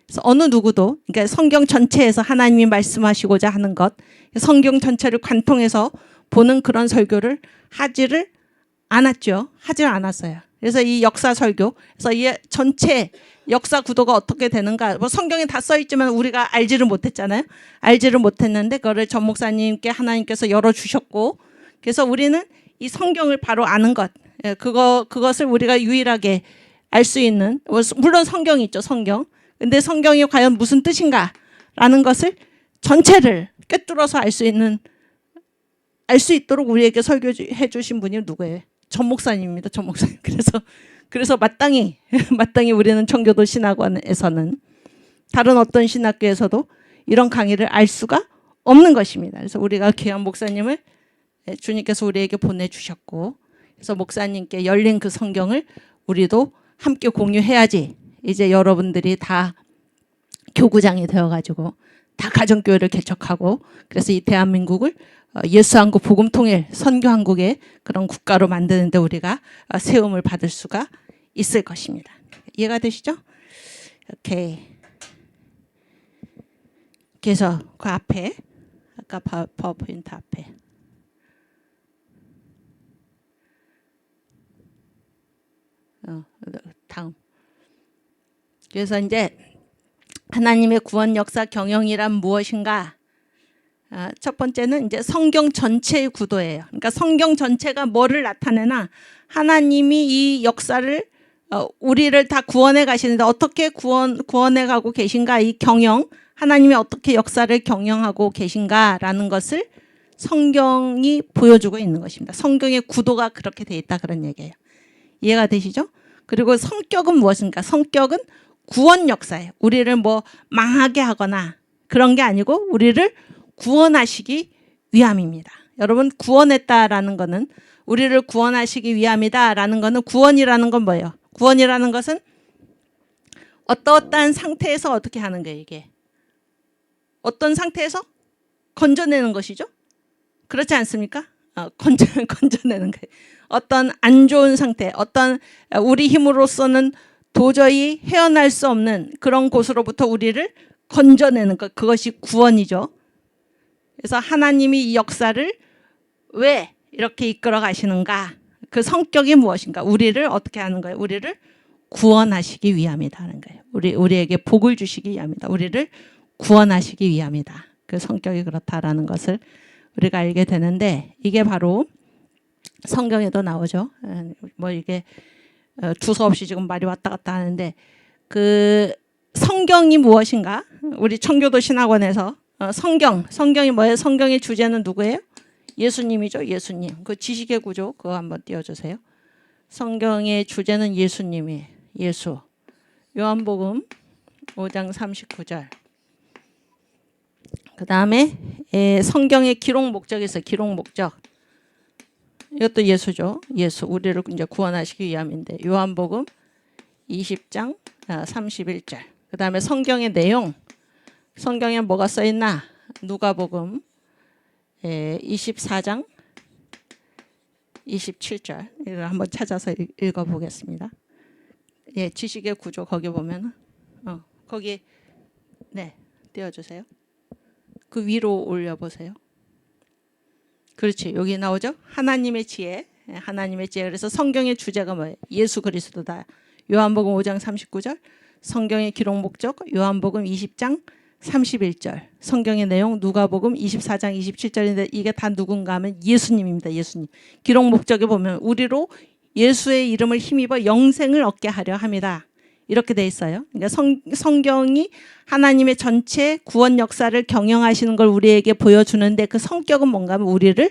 그래서 어느 누구도, 그러니까 성경 전체에서 하나님이 말씀하시고자 하는 것, 성경 전체를 관통해서 보는 그런 설교를 하지를 않았어요. 그래서 이 역사 설교, 그래서 이 전체 역사 구도가 어떻게 되는가, 뭐 성경에 다 써 있지만 우리가 알지를 못했잖아요. 알지를 못했는데 그거를 전 목사님께 하나님께서 열어주셨고, 그래서 우리는 이 성경을 바로 아는 것, 그것을 우리가 유일하게 알 수 있는, 물론 성경이 있죠, 성경. 근데 성경이 과연 무슨 뜻인가라는 것을 전체를 꿰뚫어서 알 수 있도록 우리에게 설교해 주신 분이 누구예요? 전 목사님입니다. 전 목사님. 그래서 마땅히 우리는 청교도 신학원에서는 다른 어떤 신학교에서도 이런 강의를 알 수가 없는 것입니다. 그래서 우리가 귀한 목사님을 주님께서 우리에게 보내주셨고, 그래서 목사님께 열린 그 성경을 우리도 함께 공유해야지 이제 여러분들이 다 교구장이 되어가지고 다 가정교회를 개척하고, 그래서 이 대한민국을 예수한국 복음통일 선교한국의 그런 국가로 만드는데 우리가 세움을 받을 수가 있을 것입니다. 이해가 되시죠? 오케이. 그래서 그 앞에 아까 파워포인트 앞에. 다음. 그래서 이제 하나님의 구원 역사 경영이란 무엇인가? 첫 번째는 이제 성경 전체의 구도예요. 그러니까 성경 전체가 뭐를 나타내나 하나님이 이 역사를 우리를 다 구원해 가시는데 어떻게 구원해 가고 계신가, 이 경영, 하나님이 어떻게 역사를 경영하고 계신가라는 것을 성경이 보여주고 있는 것입니다. 성경의 구도가 그렇게 돼 있다 그런 얘기예요. 이해가 되시죠? 그리고 성격은 무엇인가? 성격은 구원 역사예요. 우리를 뭐 망하게 하거나 그런 게 아니고 우리를 구원하시기 위함입니다. 여러분, 구원했다라는 거는, 우리를 구원하시기 위함이다라는 거는, 구원이라는 건 뭐예요? 구원이라는 것은 어떠한 상태에서 어떻게 하는 거예요, 이게? 어떤 상태에서 건져내는 것이죠? 그렇지 않습니까? 건져내는 거예요. 어떤 안 좋은 상태, 어떤 우리 힘으로서는 도저히 헤어날 수 없는 그런 곳으로부터 우리를 건져내는 것, 그것이 구원이죠. 그래서 하나님이 이 역사를 왜 이렇게 이끌어 가시는가? 그 성격이 무엇인가? 우리를 어떻게 하는 거예요? 우리를 구원하시기 위함이다 하는 거예요. 우리에게 복을 주시기 위함이다. 우리를 구원하시기 위함이다. 그 성격이 그렇다라는 것을 우리가 알게 되는데, 이게 바로 성경에도 나오죠. 뭐 이게 두서없이 지금 말이 왔다 갔다 하는데, 그 성경이 무엇인가? 우리 청교도 신학원에서 성경이 뭐예요? 성경의 주제는 누구예요? 예수님이죠. 예수님. 그 지식의 구조 그거 한번 띄워주세요. 성경의 주제는 예수님이에요. 예수. 요한복음 5장 39절. 그 다음에 성경의 기록 목적이 있어요. 기록 목적. 이것도 예수죠. 예수. 우리를 이제 구원하시기 위함인데, 요한복음 20장 31절. 그 다음에 성경의 내용. 성경에 뭐가 써 있나? 누가복음 24장 27절. 이걸 한번 찾아서 읽어보겠습니다. 예, 지식의 구조 거기 보면은 거기 네 띄워주세요. 그 위로 올려보세요. 그렇지, 여기 나오죠. 하나님의 지혜, 하나님의 지혜. 그래서 성경의 주제가 뭐예요? 예수 그리스도다. 요한복음 5장 39절. 성경의 기록 목적 요한복음 20장 31절. 성경의 내용 누가복음 24장 27절인데 이게 다 누군가 하면 예수님입니다. 예수님. 기록 목적에 보면 우리로 예수의 이름을 힘입어 영생을 얻게 하려 합니다. 이렇게 돼 있어요. 그러니까 성경이 하나님의 전체 구원 역사를 경영하시는 걸 우리에게 보여주는데, 그 성격은 뭔가 하면 우리를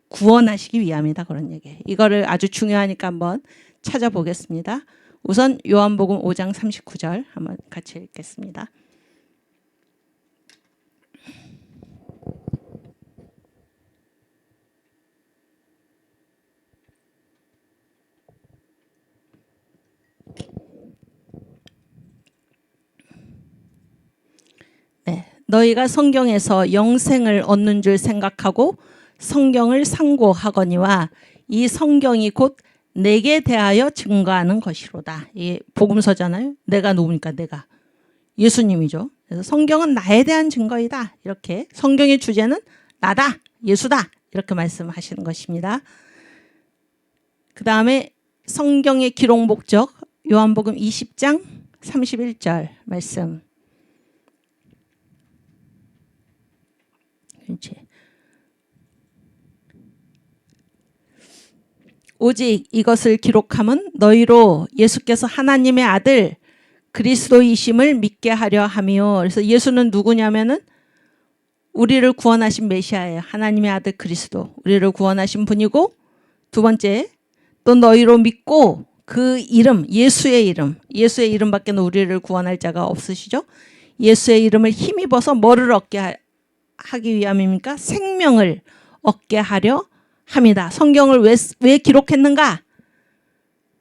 구원하시기 위함이다 그런 얘기예요. 이거를 아주 중요하니까 한번 찾아보겠습니다. 우선 요한복음 5장 39절 한번 같이 읽겠습니다. 네, 너희가 성경에서 영생을 얻는 줄 생각하고 성경을 상고하거니와 이 성경이 곧 내게 대하여 증거하는 것이로다. 이게 복음서잖아요. 내가 누굽니까? 내가 예수님이죠. 그래서 성경은 나에 대한 증거이다. 이렇게 성경의 주제는 나다, 예수다, 이렇게 말씀하시는 것입니다. 그 다음에 성경의 기록 목적 요한복음 20장 31절 말씀. 그렇지. 오직 이것을 기록함은 너희로 예수께서 하나님의 아들 그리스도이심을 믿게 하려 함이요. 그래서 예수는 누구냐면은 우리를 구원하신 메시아예요. 하나님의 아들 그리스도. 우리를 구원하신 분이고, 두 번째 또 너희로 믿고 그 이름, 예수의 이름밖에 우리를 구원할 자가 없으시죠. 예수의 이름을 힘입어서 뭐를 얻게 하기 위함입니까? 생명을 얻게 하려 합니다. 성경을 왜 기록했는가?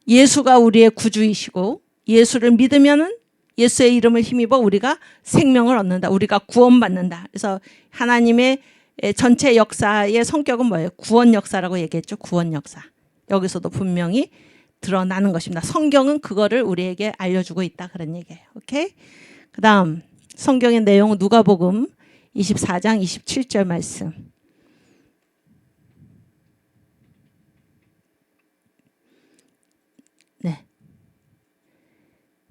예수가 우리의 구주이시고 예수를 믿으면은 예수의 이름을 힘입어 우리가 생명을 얻는다. 우리가 구원받는다. 그래서 하나님의 전체 역사의 성격은 뭐예요? 구원 역사라고 얘기했죠. 구원 역사. 여기서도 분명히 드러나는 것입니다. 성경은 그거를 우리에게 알려주고 있다. 그런 얘기예요. 오케이? 그 다음 성경의 내용 누가복음 24장 27절 말씀. 네.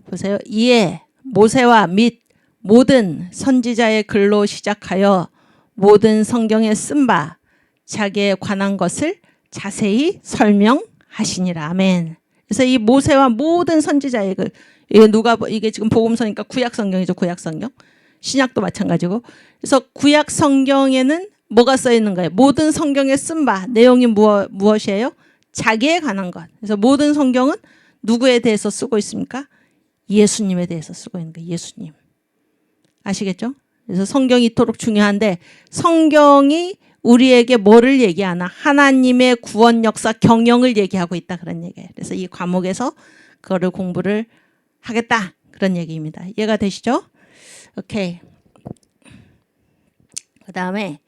보세요. 이에 모세와 및 모든 선지자의 글로 시작하여 모든 성경에 쓴 바 자기에 관한 것을 자세히 설명하시니라. 아멘. 그래서 이 모세와 모든 선지자의 글, 이게 지금 복음서니까 구약 성경이죠. 구약 성경. 신약도 마찬가지고. 그래서 구약 성경에는 뭐가 써 있는 거예요? 모든 성경에 쓴 바 내용이 무엇이에요? 자기에 관한 것. 그래서 모든 성경은 누구에 대해서 쓰고 있습니까? 예수님에 대해서 쓰고 있는 거예요. 예수님. 아시겠죠? 그래서 성경이 이토록 중요한데 성경이 우리에게 뭐를 얘기하나? 하나님의 구원 역사 경영을 얘기하고 있다. 그런 얘기예요. 그래서 이 과목에서 그거를 공부를 하겠다. 그런 얘기입니다. 이해가 되시죠? 오케이. 그 다음에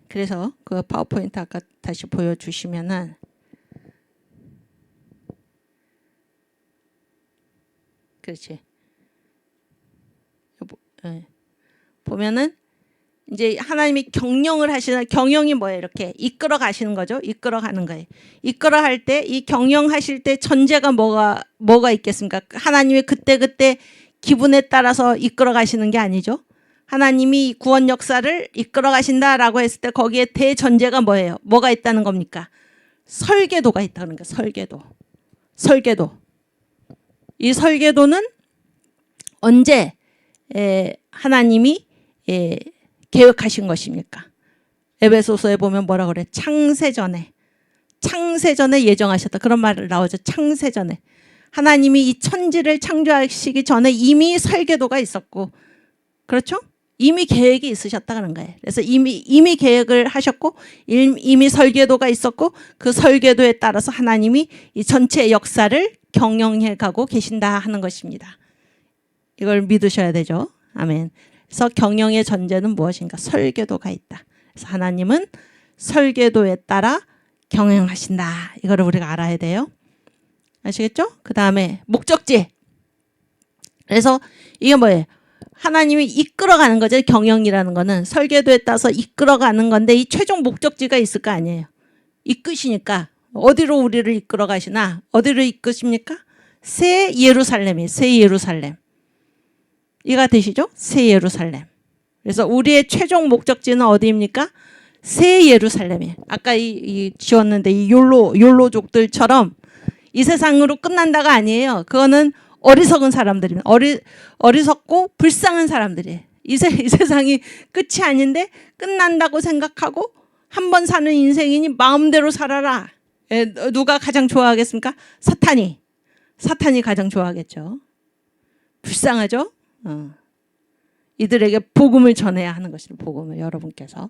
그래서 그 파워포인트 아까 다시 보여주시면은 그렇지. 보면은 이제 하나님이 경영을 하시는, 경영이 뭐예요? 이렇게 이끌어 가시는 거죠. 이끌어 가는 거예요. 이끌어 할 때 이 경영하실 때 전제가 뭐가 있겠습니까? 하나님이 그때 기분에 따라서 이끌어 가시는 게 아니죠. 하나님이 구원 역사를 이끌어 가신다라고 했을 때 거기에 대전제가 뭐예요? 뭐가 있다는 겁니까? 설계도가 있다는 거예요. 설계도. 이 설계도는 언제 하나님이 계획하신 것입니까? 에베소서에 보면 뭐라 그래? 창세전에 예정하셨다. 그런 말 나오죠. 창세전에. 하나님이 이 천지를 창조하시기 전에 이미 설계도가 있었고, 그렇죠? 이미 계획이 있으셨다 그런 거예요. 그래서 이미 계획을 하셨고 이미 설계도가 있었고 그 설계도에 따라서 하나님이 이 전체 역사를 경영해 가고 계신다 하는 것입니다. 이걸 믿으셔야 되죠. 아멘. 그래서 경영의 전제는 무엇인가? 설계도가 있다. 그래서 하나님은 설계도에 따라 경영하신다. 이거를 우리가 알아야 돼요. 아시겠죠? 그 다음에 목적지. 그래서 이게 뭐예요? 하나님이 이끌어가는 거죠. 경영이라는 거는 설계도에 따라서 이끌어가는 건데 이 최종 목적지가 있을 거 아니에요. 이끄시니까 어디로 우리를 이끌어 가시나? 어디로 이끄십니까? 새 예루살렘이에요. 새 예루살렘. 이해가 되시죠? 새 예루살렘. 그래서 우리의 최종 목적지는 어디입니까? 새 예루살렘이에요. 아까 지웠는데 이 욜로족들처럼 이 세상으로 끝난다가 아니에요. 그거는 어리석은 사람들입니다. 어리석고 불쌍한 사람들이에요. 이 세상이 끝이 아닌데 끝난다고 생각하고 한 번 사는 인생이니 마음대로 살아라. 누가 가장 좋아하겠습니까? 사탄이 가장 좋아하겠죠. 불쌍하죠? 이들에게 복음을 전해야 하는 것입니다. 복음을 여러분께서.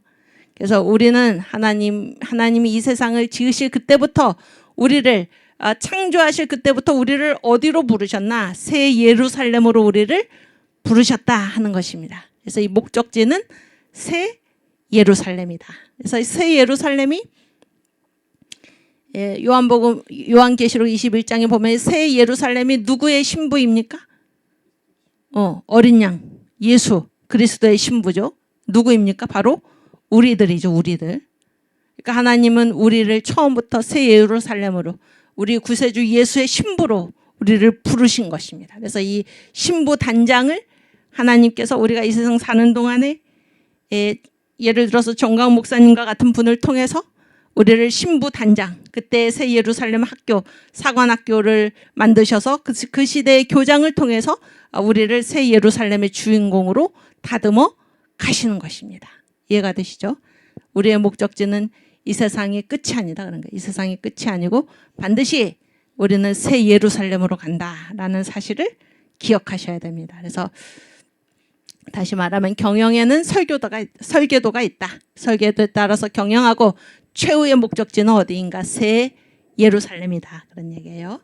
그래서 우리는 하나님이 이 세상을 지으실 그때부터 우리를 창조하실 그때부터 우리를 어디로 부르셨나? 새 예루살렘으로 우리를 부르셨다 하는 것입니다. 그래서 이 목적지는 새 예루살렘이다. 그래서 새 예루살렘이 요한계시록 21장에 보면 새 예루살렘이 누구의 신부입니까? 어린 양 예수 그리스도의 신부죠. 누구입니까? 바로 우리들이죠. 우리들. 그러니까 하나님은 우리를 처음부터 새 예루살렘으로 우리 구세주 예수의 신부로 우리를 부르신 것입니다. 그래서 이 신부 단장을 하나님께서 우리가 이 세상 사는 동안에 예를 들어서 정강 목사님과 같은 분을 통해서 우리를 신부 단장, 그때 새 예루살렘 학교, 사관학교를 만드셔서 그 시대의 교장을 통해서 우리를 새 예루살렘의 주인공으로 다듬어 가시는 것입니다. 이해가 되시죠? 우리의 목적지는 이 세상이 끝이 아니다 그런 거예요. 이 세상이 끝이 아니고 반드시 우리는 새 예루살렘으로 간다라는 사실을 기억하셔야 됩니다. 그래서 다시 말하면 경영에는 설계도가 있다. 설계도에 따라서 경영하고 최후의 목적지는 어디인가? 새 예루살렘이다. 그런 얘기예요.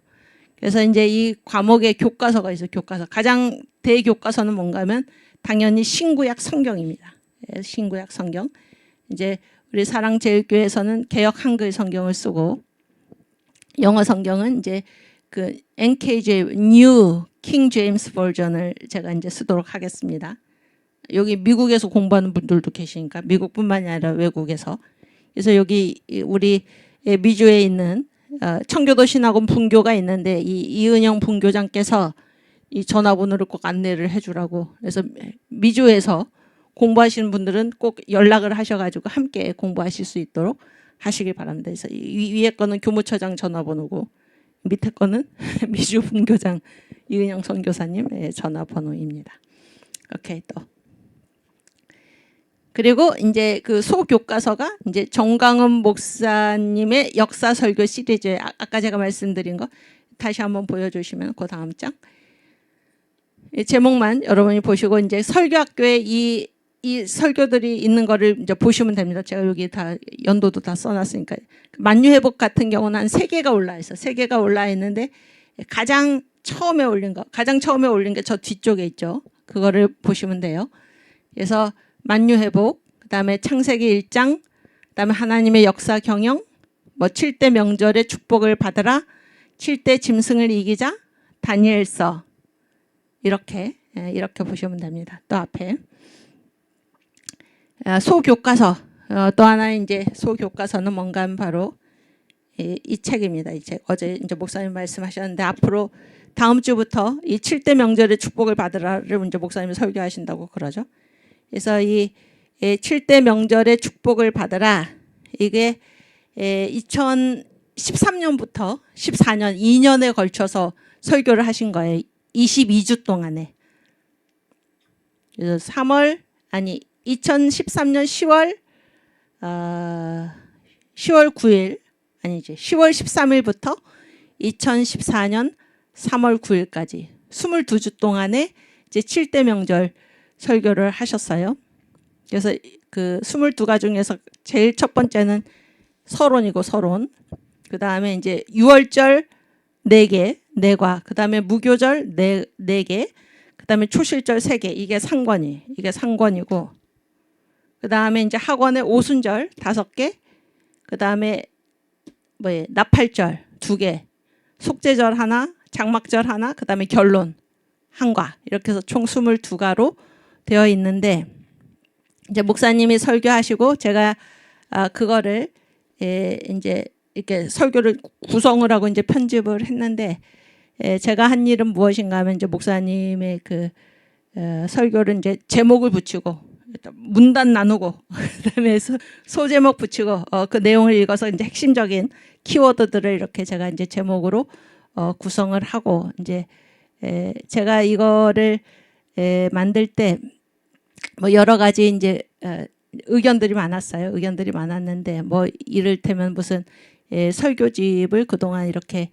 그래서 이제 이 과목의 교과서가 있어요. 교과서. 가장 대교과서는 뭔가 하면 당연히 신구약 성경입니다. 신구약 성경. 이제 우리 사랑제일교회에서는 개역 한글 성경을 쓰고 영어 성경은 이제 그 NKJ New King James 버전을 제가 이제 쓰도록 하겠습니다. 여기 미국에서 공부하는 분들도 계시니까 미국뿐만이 아니라 외국에서. 그래서 여기 우리 미주에 있는 청교도 신학원 분교가 있는데 이 이은영 분교장께서 이 전화번호를 꼭 안내를 해주라고. 그래서 미주에서 공부하시는 분들은 꼭 연락을 하셔가지고 함께 공부하실 수 있도록 하시길 바랍니다. 그래서 위에 거는 교무처장 전화번호고 밑에 거는 미주 분교장 이은영 선교사님 전화번호입니다. 오케이 또. 그리고 이제 그 소교과서가 이제 정광훈 목사님의 역사 설교 시리즈. 아까 제가 말씀드린 거 다시 한번 보여주시면 그 다음 장. 제목만 여러분이 보시고 이제 설교학교에 이 설교들이 있는 거를 이제 보시면 됩니다. 제가 여기 다 연도도 다 써놨으니까. 만유회복 같은 경우는 한 3개가 올라 있어. 3개가 올라 있는데 가장 처음에 올린 게 저 뒤쪽에 있죠. 그거를 보시면 돼요. 그래서 만유회복, 그다음에 창세기 1장, 그다음에 하나님의 역사 경영, 뭐 7대 명절의 축복을 받으라, 7대 짐승을 이기자, 다니엘서 이렇게 보시면 됩니다. 또 앞에 소교과서, 또 하나 이제 소교과서는 뭔가 하면 바로 이 책입니다. 이 책. 어제 이제 목사님 말씀하셨는데 앞으로 다음 주부터 이 7대 명절의 축복을 받으라를 이제 목사님이 설교하신다고 그러죠. 그래서 이 7대 명절의 축복을 받으라, 이게 2013년부터 14년 2년에 걸쳐서 설교를 하신 거예요. 22주 동안에. 그래서 2013년 10월 9일 아니지 10월 13일부터 2014년 3월 9일까지 22주 동안에 이제 7대 명절 설교를 하셨어요. 그래서 그 22가 중에서 제일 첫 번째는 서론이고 서론. 그 다음에 이제 유월절 4개, 4과. 그 다음에 무교절 4개. 그 다음에 초실절 3개. 이게 상권이고. 그 다음에 이제 학원의 오순절 5개. 그 다음에 나팔절 2개. 속죄절 하나, 장막절 하나, 그 다음에 결론 1과. 이렇게 해서 총 22가로 되어 있는데, 이제 목사님이 설교하시고 제가 그거를 이제 이렇게 설교를 구성을 하고 이제 편집을 했는데, 제가 한 일은 무엇인가 하면 이제 목사님의 그 설교를 이제 제목을 붙이고 문단 나누고 그다음에 소제목 붙이고 그 내용을 읽어서 이제 핵심적인 키워드들을 이렇게 제가 이제 제목으로 구성을 하고, 이제 제가 이거를 만들 때 뭐 여러 가지 이제 의견들이 많았어요. 의견들이 많았는데 뭐 이를테면 무슨 설교집을 그동안 이렇게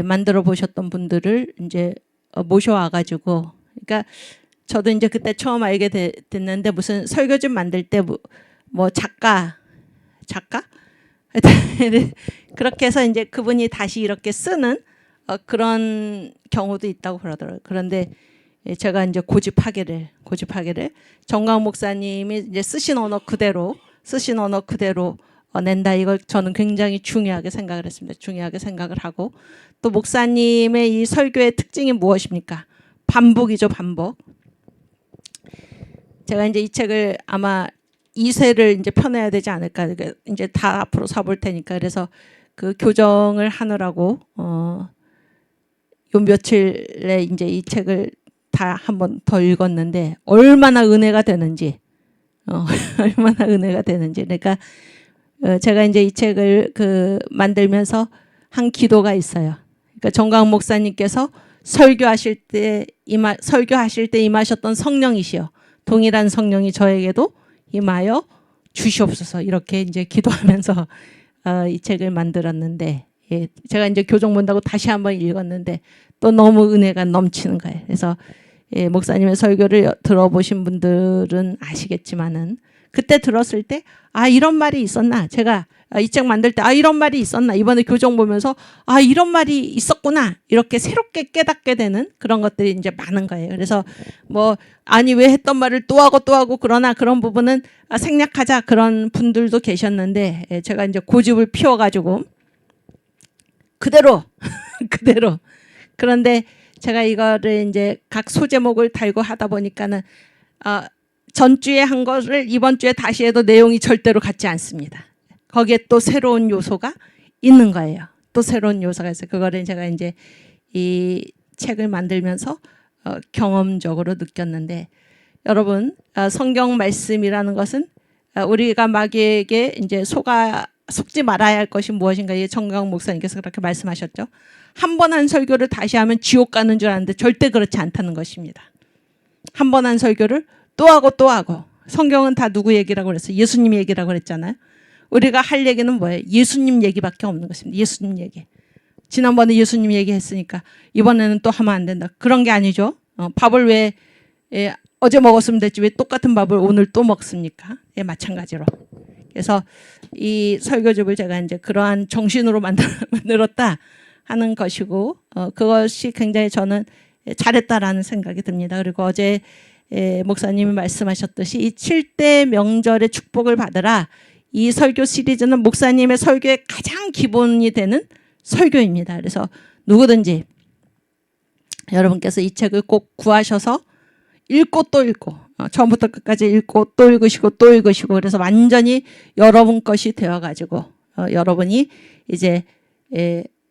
만들어 보셨던 분들을 이제 모셔와 가지고, 그러니까 저도 이제 그때 처음 알게 됐는데 무슨 설교집 만들 때 뭐 작가 그렇게 해서 이제 그분이 다시 이렇게 쓰는 그런 경우도 있다고 그러더라고요. 그런데 제가 이제 고집하기를 정광 목사님이 이제 쓰신 언어 그대로 낸다. 이걸 저는 굉장히 중요하게 생각을 했습니다. 중요하게 생각을 하고, 또 목사님의 이 설교의 특징이 무엇입니까? 반복이죠, 반복. 제가 이제 이 책을 아마 2쇄를 이제 펴내야 되지 않을까. 이제 다 앞으로 사볼 테니까. 그래서 그 교정을 하느라고 요 며칠에 이제 이 책을 다 한 번 더 읽었는데 얼마나 은혜가 되는지, 얼마나 은혜가 되는지. 그러니까 제가 이제 이 책을 만들면서 한 기도가 있어요. 그러니까 정광 목사님께서 설교하실 때 임하셨던 성령이시여, 동일한 성령이 저에게도 임하여 주시옵소서, 이렇게 이제 기도하면서 이 책을 만들었는데, 제가 이제 교정 본다고 다시 한번 읽었는데 또 너무 은혜가 넘치는 거예요. 그래서 목사님의 설교를 들어보신 분들은 아시겠지만은 그때 들었을 때 이런 말이 있었나, 제가 이 책 만들 때 이런 말이 있었나, 이번에 교정 보면서 이런 말이 있었구나, 이렇게 새롭게 깨닫게 되는 그런 것들이 이제 많은 거예요. 그래서 뭐 왜 했던 말을 또 하고 그러나 그런 부분은 생략하자, 그런 분들도 계셨는데 제가 이제 고집을 피워가지고 그대로 그런데 제가 이거를 이제 각 소제목을 달고 하다 보니까는 전주에 한 것을 이번 주에 다시 해도 내용이 절대로 같지 않습니다. 거기에 또 새로운 요소가 있는 거예요. 또 새로운 요소가 있어요. 그거를 제가 이제 이 책을 만들면서 경험적으로 느꼈는데, 여러분, 성경 말씀이라는 것은 우리가 마귀에게 이제 속지 말아야 할 것이 무엇인가, 이 정강 목사님께서 그렇게 말씀하셨죠. 한 번 한 설교를 다시 하면 지옥 가는 줄 아는데 절대 그렇지 않다는 것입니다. 한 번 한 설교를 또 하고 또 하고. 성경은 다 누구 얘기라고 그랬어요? 예수님 얘기라고 그랬잖아요. 우리가 할 얘기는 뭐예요? 예수님 얘기밖에 없는 것입니다. 예수님 얘기. 지난번에 예수님 얘기했으니까 이번에는 또 하면 안 된다. 그런 게 아니죠. 밥을 왜 어제 먹었으면 됐지 왜 똑같은 밥을 오늘 또 먹습니까? 예, 마찬가지로. 그래서 이 설교집을 제가 이제 그러한 정신으로 만들었다 하는 것이고, 그것이 굉장히 저는 잘했다라는 생각이 듭니다. 그리고 어제 목사님이 말씀하셨듯이 이 7대 명절의 축복을 받으라, 이 설교 시리즈는 목사님의 설교의 가장 기본이 되는 설교입니다. 그래서 누구든지 여러분께서 이 책을 꼭 구하셔서 읽고 또 읽고, 처음부터 끝까지 읽고 또 읽으시고 또 읽으시고, 그래서 완전히 여러분 것이 되어가지고 여러분이 이제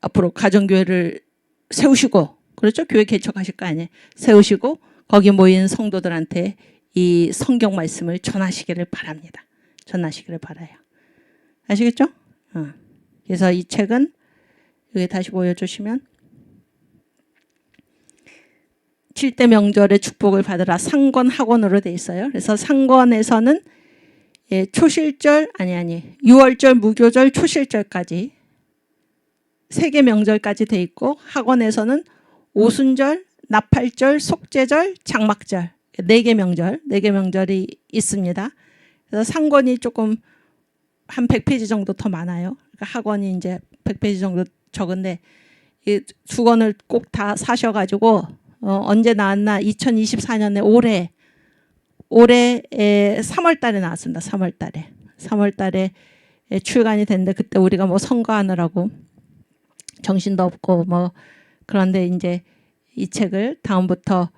앞으로 가정교회를 세우시고, 그렇죠? 교회 개척하실 거 아니에요? 세우시고 거기 모인 성도들한테 이 성경 말씀을 전하시기를 바랍니다. 전하시기를 바라요. 아시겠죠? 그래서 이 책은 여기 다시 보여주시면 7대 명절의 축복을 받으라 상권학원으로 돼 있어요. 그래서 상권에서는 초실절 6월절, 무교절, 초실절까지 3개 명절까지 돼 있고, 학원에서는 오순절, 나팔절, 속죄절, 장막절 4개 명절, 4개 명절이 있습니다. 그래서 상권이 조금 한 100페이지 정도 더 많아요. 그러니까 학원이 이제 100페이지 정도 적은데, 이 두 권을 꼭 다 사셔가지고 언제 나왔나 2024년에 올해 3월 달에 나왔습니다. 3월 달에 출간이 됐는데, 그때 우리가 뭐 선거하느라고 정신도 없고 뭐, 그런데 이제 이 책을 다음부터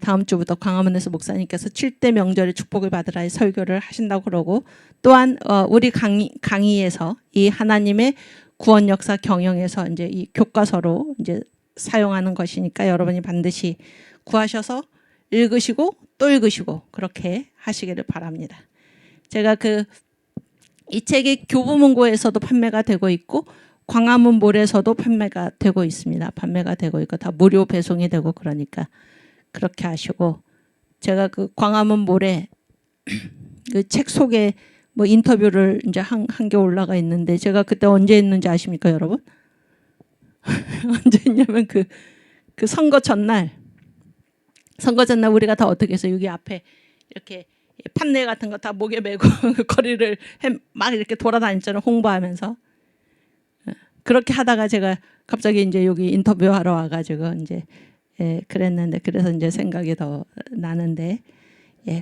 다음 주부터 광화문에서 목사님께서 7대 명절의 축복을 받으라의 설교를 하신다고 그러고, 또한 우리 강의에서 이 하나님의 구원 역사 경영에서 이제 이 교과서로 이제 사용하는 것이니까 여러분이 반드시 구하셔서 읽으시고 또 읽으시고 그렇게 하시기를 바랍니다. 제가 이 책이 교보문고에서도 판매가 되고 있고 광화문몰에서도 판매가 되고 있습니다. 판매가 되고 있고 다 무료 배송이 되고, 그러니까 그렇게 하시고, 제가 그 광화문몰에 그 책 속에 뭐 인터뷰를 이제 한 게 올라가 있는데, 제가 그때 언제 했는지 아십니까, 여러분? 언제 했냐면 그 선거 전날 우리가 다 어떻게 해서 여기 앞에 이렇게 판넬 같은 거 다 목에 메고 거리를 막 이렇게 돌아다녔잖아요, 홍보하면서. 그렇게 하다가 제가 갑자기 이제 여기 인터뷰하러 와가지고 이제 그랬는데, 그래서 이제 생각이 더 나는데,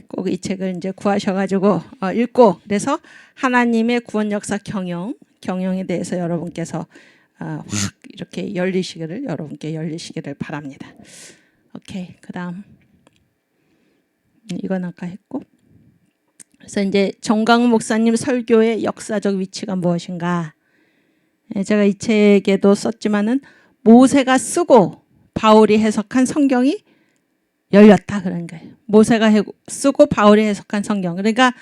꼭 이 책을 이제 구하셔가지고 읽고, 그래서 하나님의 구원 역사 경영에 대해서 여러분께서 확 이렇게 여러분께 열리시기를 바랍니다. 오케이, 그다음 이건 아까 했고, 그래서 이제 정강 목사님 설교의 역사적 위치가 무엇인가. 제가 이 책에도 썼지만은 모세가 쓰고 바울이 해석한 성경이 열렸다 그런 거예요. 모세가 쓰고 바울이 해석한 성경. 그러니까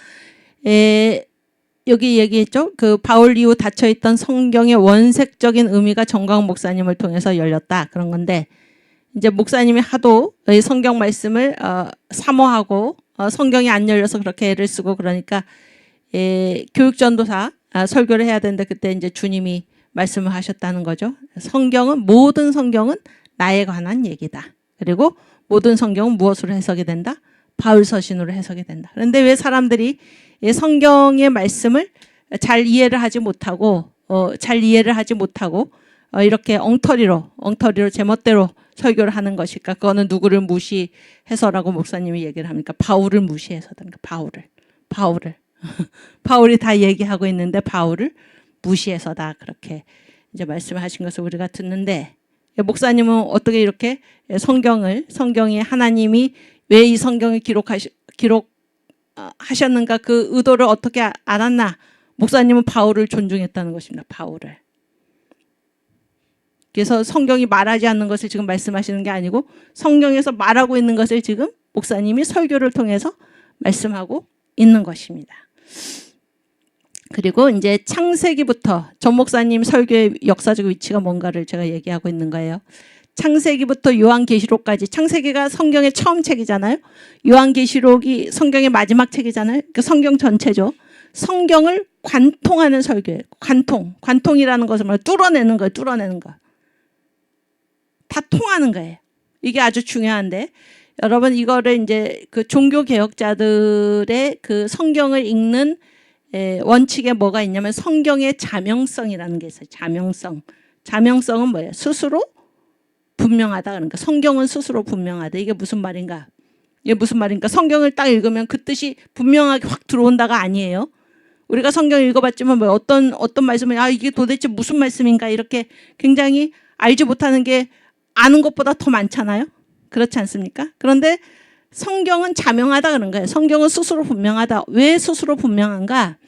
여기 얘기했죠. 그 바울 이후 닫혀있던 성경의 원색적인 의미가 정광 목사님을 통해서 열렸다 그런 건데, 이제 목사님이 하도 성경 말씀을 사모하고 성경이 안 열려서 그렇게 애를 쓰고, 그러니까 교육전도사 설교를 해야 되는데 그때 이제 주님이 말씀을 하셨다는 거죠. 모든 성경은 나에 관한 얘기다. 그리고 모든 성경은 무엇으로 해석이 된다? 바울 서신으로 해석이 된다. 그런데 왜 사람들이 성경의 말씀을 잘 이해를 하지 못하고 이렇게 엉터리로 제멋대로 설교를 하는 것일까? 그거는 누구를 무시해서라고 목사님이 얘기를 합니까? 바울을 무시해서든가. 바울을 바울이 다 얘기하고 있는데 바울을 무시해서다, 그렇게 이제 말씀하신 것을 우리가 듣는데, 목사님은 어떻게 이렇게 성경이 하나님이 왜 이 성경을 하셨는가, 그 의도를 어떻게 알았나? 목사님은 바울을 존중했다는 것입니다. 바울을. 그래서 성경이 말하지 않는 것을 지금 말씀하시는 게 아니고 성경에서 말하고 있는 것을 지금 목사님이 설교를 통해서 말씀하고 있는 것입니다. 그리고 이제 창세기부터 전 목사님 설교의 역사적 위치가 뭔가를 제가 얘기하고 있는 거예요. 창세기부터 요한계시록까지, 창세기가 성경의 처음 책이잖아요. 요한계시록이 성경의 마지막 책이잖아요. 그 성경 전체죠. 성경을 관통하는 설교예요. 관통이라는 것은 뭐 뚫어내는 거예요. 뚫어내는 거. 다 통하는 거예요. 이게 아주 중요한데, 여러분 이거를 이제 그 종교 개혁자들의 그 성경을 읽는 원칙에 뭐가 있냐면 성경의 자명성이라는 게 있어요. 자명성. 자명성은 뭐예요? 스스로 분명하다. 그러니까 성경은 스스로 분명하다. 이게 무슨 말인가? 이게 무슨 말인가? 성경을 딱 읽으면 그 뜻이 분명하게 확 들어온다가 아니에요. 우리가 성경 읽어봤지만 뭐 어떤 말씀을 이게 도대체 무슨 말씀인가 이렇게 굉장히 알지 못하는 게 아는 것보다 더 많잖아요. 그렇지 않습니까? 그런데 성경은 자명하다 그런 거예요. 성경은 스스로 분명하다. 왜 스스로 분명한가?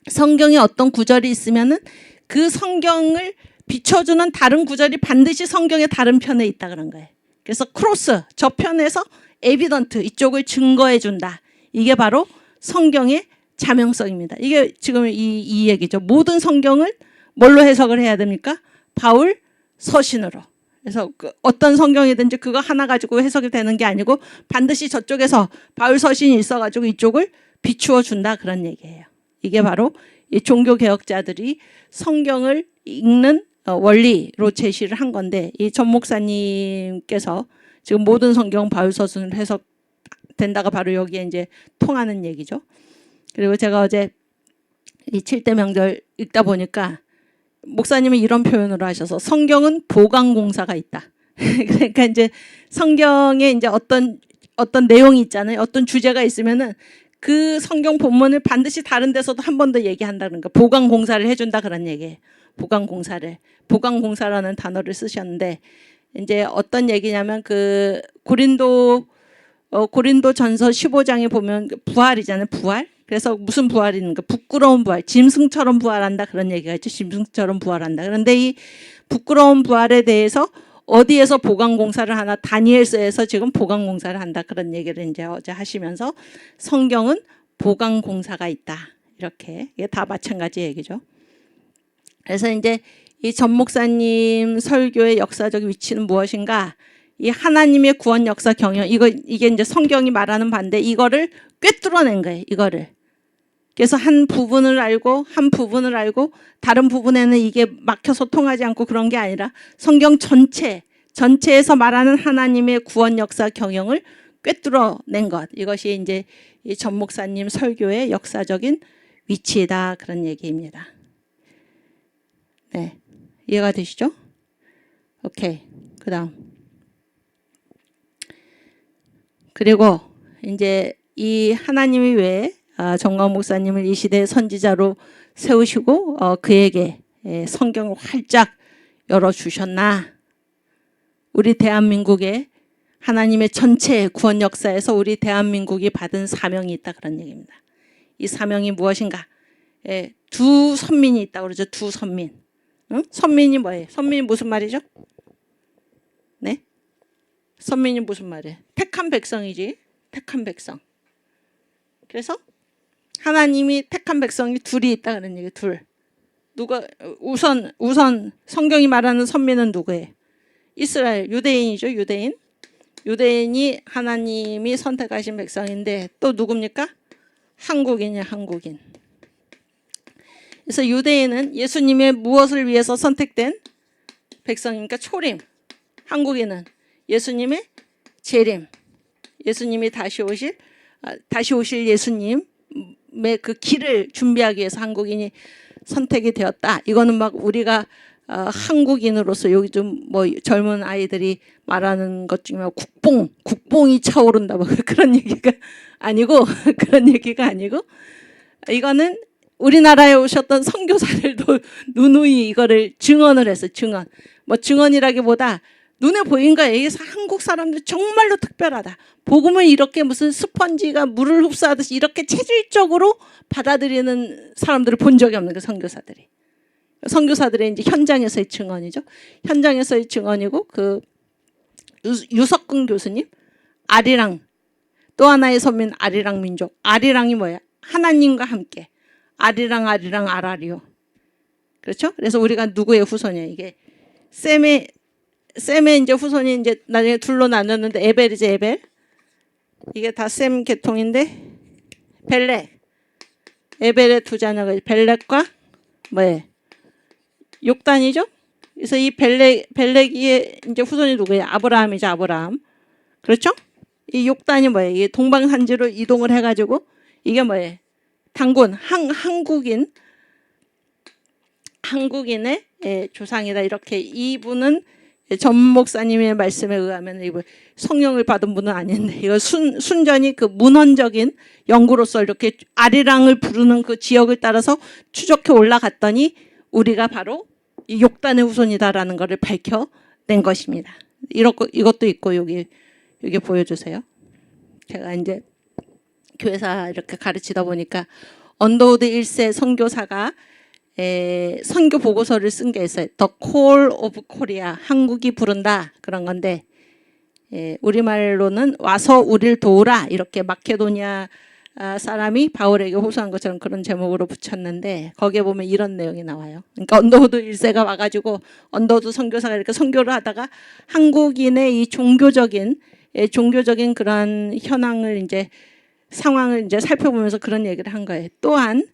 성경에 어떤 구절이 있으면은 그 성경을 비춰주는 다른 구절이 반드시 성경의 다른 편에 있다 그런 거예요. 그래서 크로스, 저편에서 에비던트, 이쪽을 증거해 준다. 이게 바로 성경의 자명성입니다. 이게 지금 이 얘기죠. 모든 성경을 뭘로 해석을 해야 됩니까? 바울 서신으로. 그래서 어떤 성경이든지 그거 하나 가지고 해석이 되는 게 아니고 반드시 저쪽에서 바울 서신이 있어가지고 이쪽을 비추어 준다 그런 얘기예요. 이게 바로 이 종교 개혁자들이 성경을 읽는 원리로 제시를 한 건데, 이 전 목사님께서 지금 모든 성경 바울 서신을 해석된다가 바로 여기에 이제 통하는 얘기죠. 그리고 제가 어제 이 7대 명절 읽다 보니까 목사님은 이런 표현으로 하셔서 성경은 보강공사가 있다. 그러니까 이제 성경에 이제 어떤 내용이 있잖아요. 어떤 주제가 있으면은 그 성경 본문을 반드시 다른 데서도 한 번 더 얘기한다는 거. 보강공사를 해준다 그런 얘기예요. 보강공사라는 단어를 쓰셨는데 이제 어떤 얘기냐면 그 고린도전서 15장에 보면 부활이잖아요. 부활. 그래서 무슨 부활이 있는가? 부끄러운 부활, 짐승처럼 부활한다 그런 얘기가 있죠. 짐승처럼 부활한다. 그런데 이 부끄러운 부활에 대해서 어디에서 보강공사를 하나? 다니엘서에서 지금 보강공사를 한다 그런 얘기를 이제 어제 하시면서 성경은 보강공사가 있다. 이렇게 이게 다 마찬가지 얘기죠. 그래서 이제 이 전 목사님 설교의 역사적 위치는 무엇인가? 이 하나님의 구원 역사 경영, 이게 이제 성경이 말하는 바인데 이거를 꿰뚫어낸 거예요. 이거를. 그래서 한 부분을 알고 다른 부분에는 이게 막혀서 통하지 않고 그런 게 아니라 성경 전체에서 말하는 하나님의 구원 역사 경영을 꿰뚫어낸 것. 이것이 이제 이 전 목사님 설교의 역사적인 위치이다 그런 얘기입니다. 네, 이해가 되시죠? 오케이. 그다음. 그리고 이제 이 하나님이 왜 정광 목사님을 이 시대의 선지자로 세우시고 그에게 성경을 활짝 열어주셨나? 우리 대한민국의 하나님의 전체 구원 역사에서 우리 대한민국이 받은 사명이 있다 그런 얘기입니다. 이 사명이 무엇인가? 두 선민이 있다 그러죠. 두 선민. 응? 선민이 뭐예요? 선민이 무슨 말이죠? 네? 선민이 무슨 말이에요? 택한 백성이지. 택한 백성. 그래서 하나님이 택한 백성이 둘이 있다 그런 얘기. 둘. 누가 우선 성경이 말하는 선민은 누구예요? 이스라엘, 유대인이죠. 유대인이 하나님이 선택하신 백성인데 또 누굽니까? 한국인이야. 한국인. 그래서 유대인은 예수님의 무엇을 위해서 선택된 백성입니까? 초림. 한국인은 예수님의 재림. 예수님이 다시 오실 예수님의 그 길을 준비하기 위해서 한국인이 선택이 되었다. 이거는 막 우리가 한국인으로서 여기 좀 뭐 젊은 아이들이 말하는 것 중에 국뽕이 차오른다 뭐 그런 얘기가 아니고 이거는 우리나라에 오셨던 선교사들도 누누이 이거를 증언을 했어요. 증언이라기보다 눈에 보인 거예요. 이게 한국 사람들 정말로 특별하다. 복음을 이렇게 무슨 스펀지가 물을 흡수하듯이 이렇게 체질적으로 받아들이는 사람들을 본 적이 없는 거 선교사들이. 선교사들의 이제 현장에서의 증언이죠. 현장에서의 증언이고 그 유석근 교수님 아리랑 또 하나의 선민 아리랑 민족. 아리랑이 뭐야? 하나님과 함께. 아리랑 아라리오. 그렇죠? 그래서 우리가 누구의 후손이에요? 이게 셈의 이제 후손이 이제 나중에 둘로 나눴는데 에벨이지 에벨. 이게 다 셈 계통인데 벨렉. 에벨의 두 자녀가 벨렉과 뭐예요? 욕단이죠? 그래서 이 벨렉이 이제 후손이 누구예요? 아브라함이죠, 아브라함. 그렇죠? 이 욕단이 뭐예요? 이게 동방산지로 이동을 해가지고 이게 뭐예요? 단군, 한국인의 조상이다. 이렇게 이분은 전 목사님의 말씀에 의하면 이거 성령을 받은 분은 아닌데 이거 순전히 그 문헌적인 연구로서 이렇게 아리랑을 부르는 그 지역을 따라서 추적해 올라갔더니 우리가 바로 이 욕단의 후손이다라는 것을 밝혀낸 것입니다. 이것도 있고 여기 보여주세요. 제가 이제 교회사 이렇게 가르치다 보니까 언더우드 1세 선교사가 선교 보고서를 쓴 게 있어요. The Call of Korea, 한국이 부른다 그런 건데 우리말로는 와서 우리를 도우라 이렇게 마케도니아 사람이 바울에게 호소한 것처럼 그런 제목으로 붙였는데 거기에 보면 이런 내용이 나와요. 그러니까 언더우드 1세가 와가지고 언더우드 선교사가 이렇게 선교를 하다가 한국인의 이 종교적인 그런 현황을 이제 상황을 이제 살펴보면서 그런 얘기를 한 거예요. 또한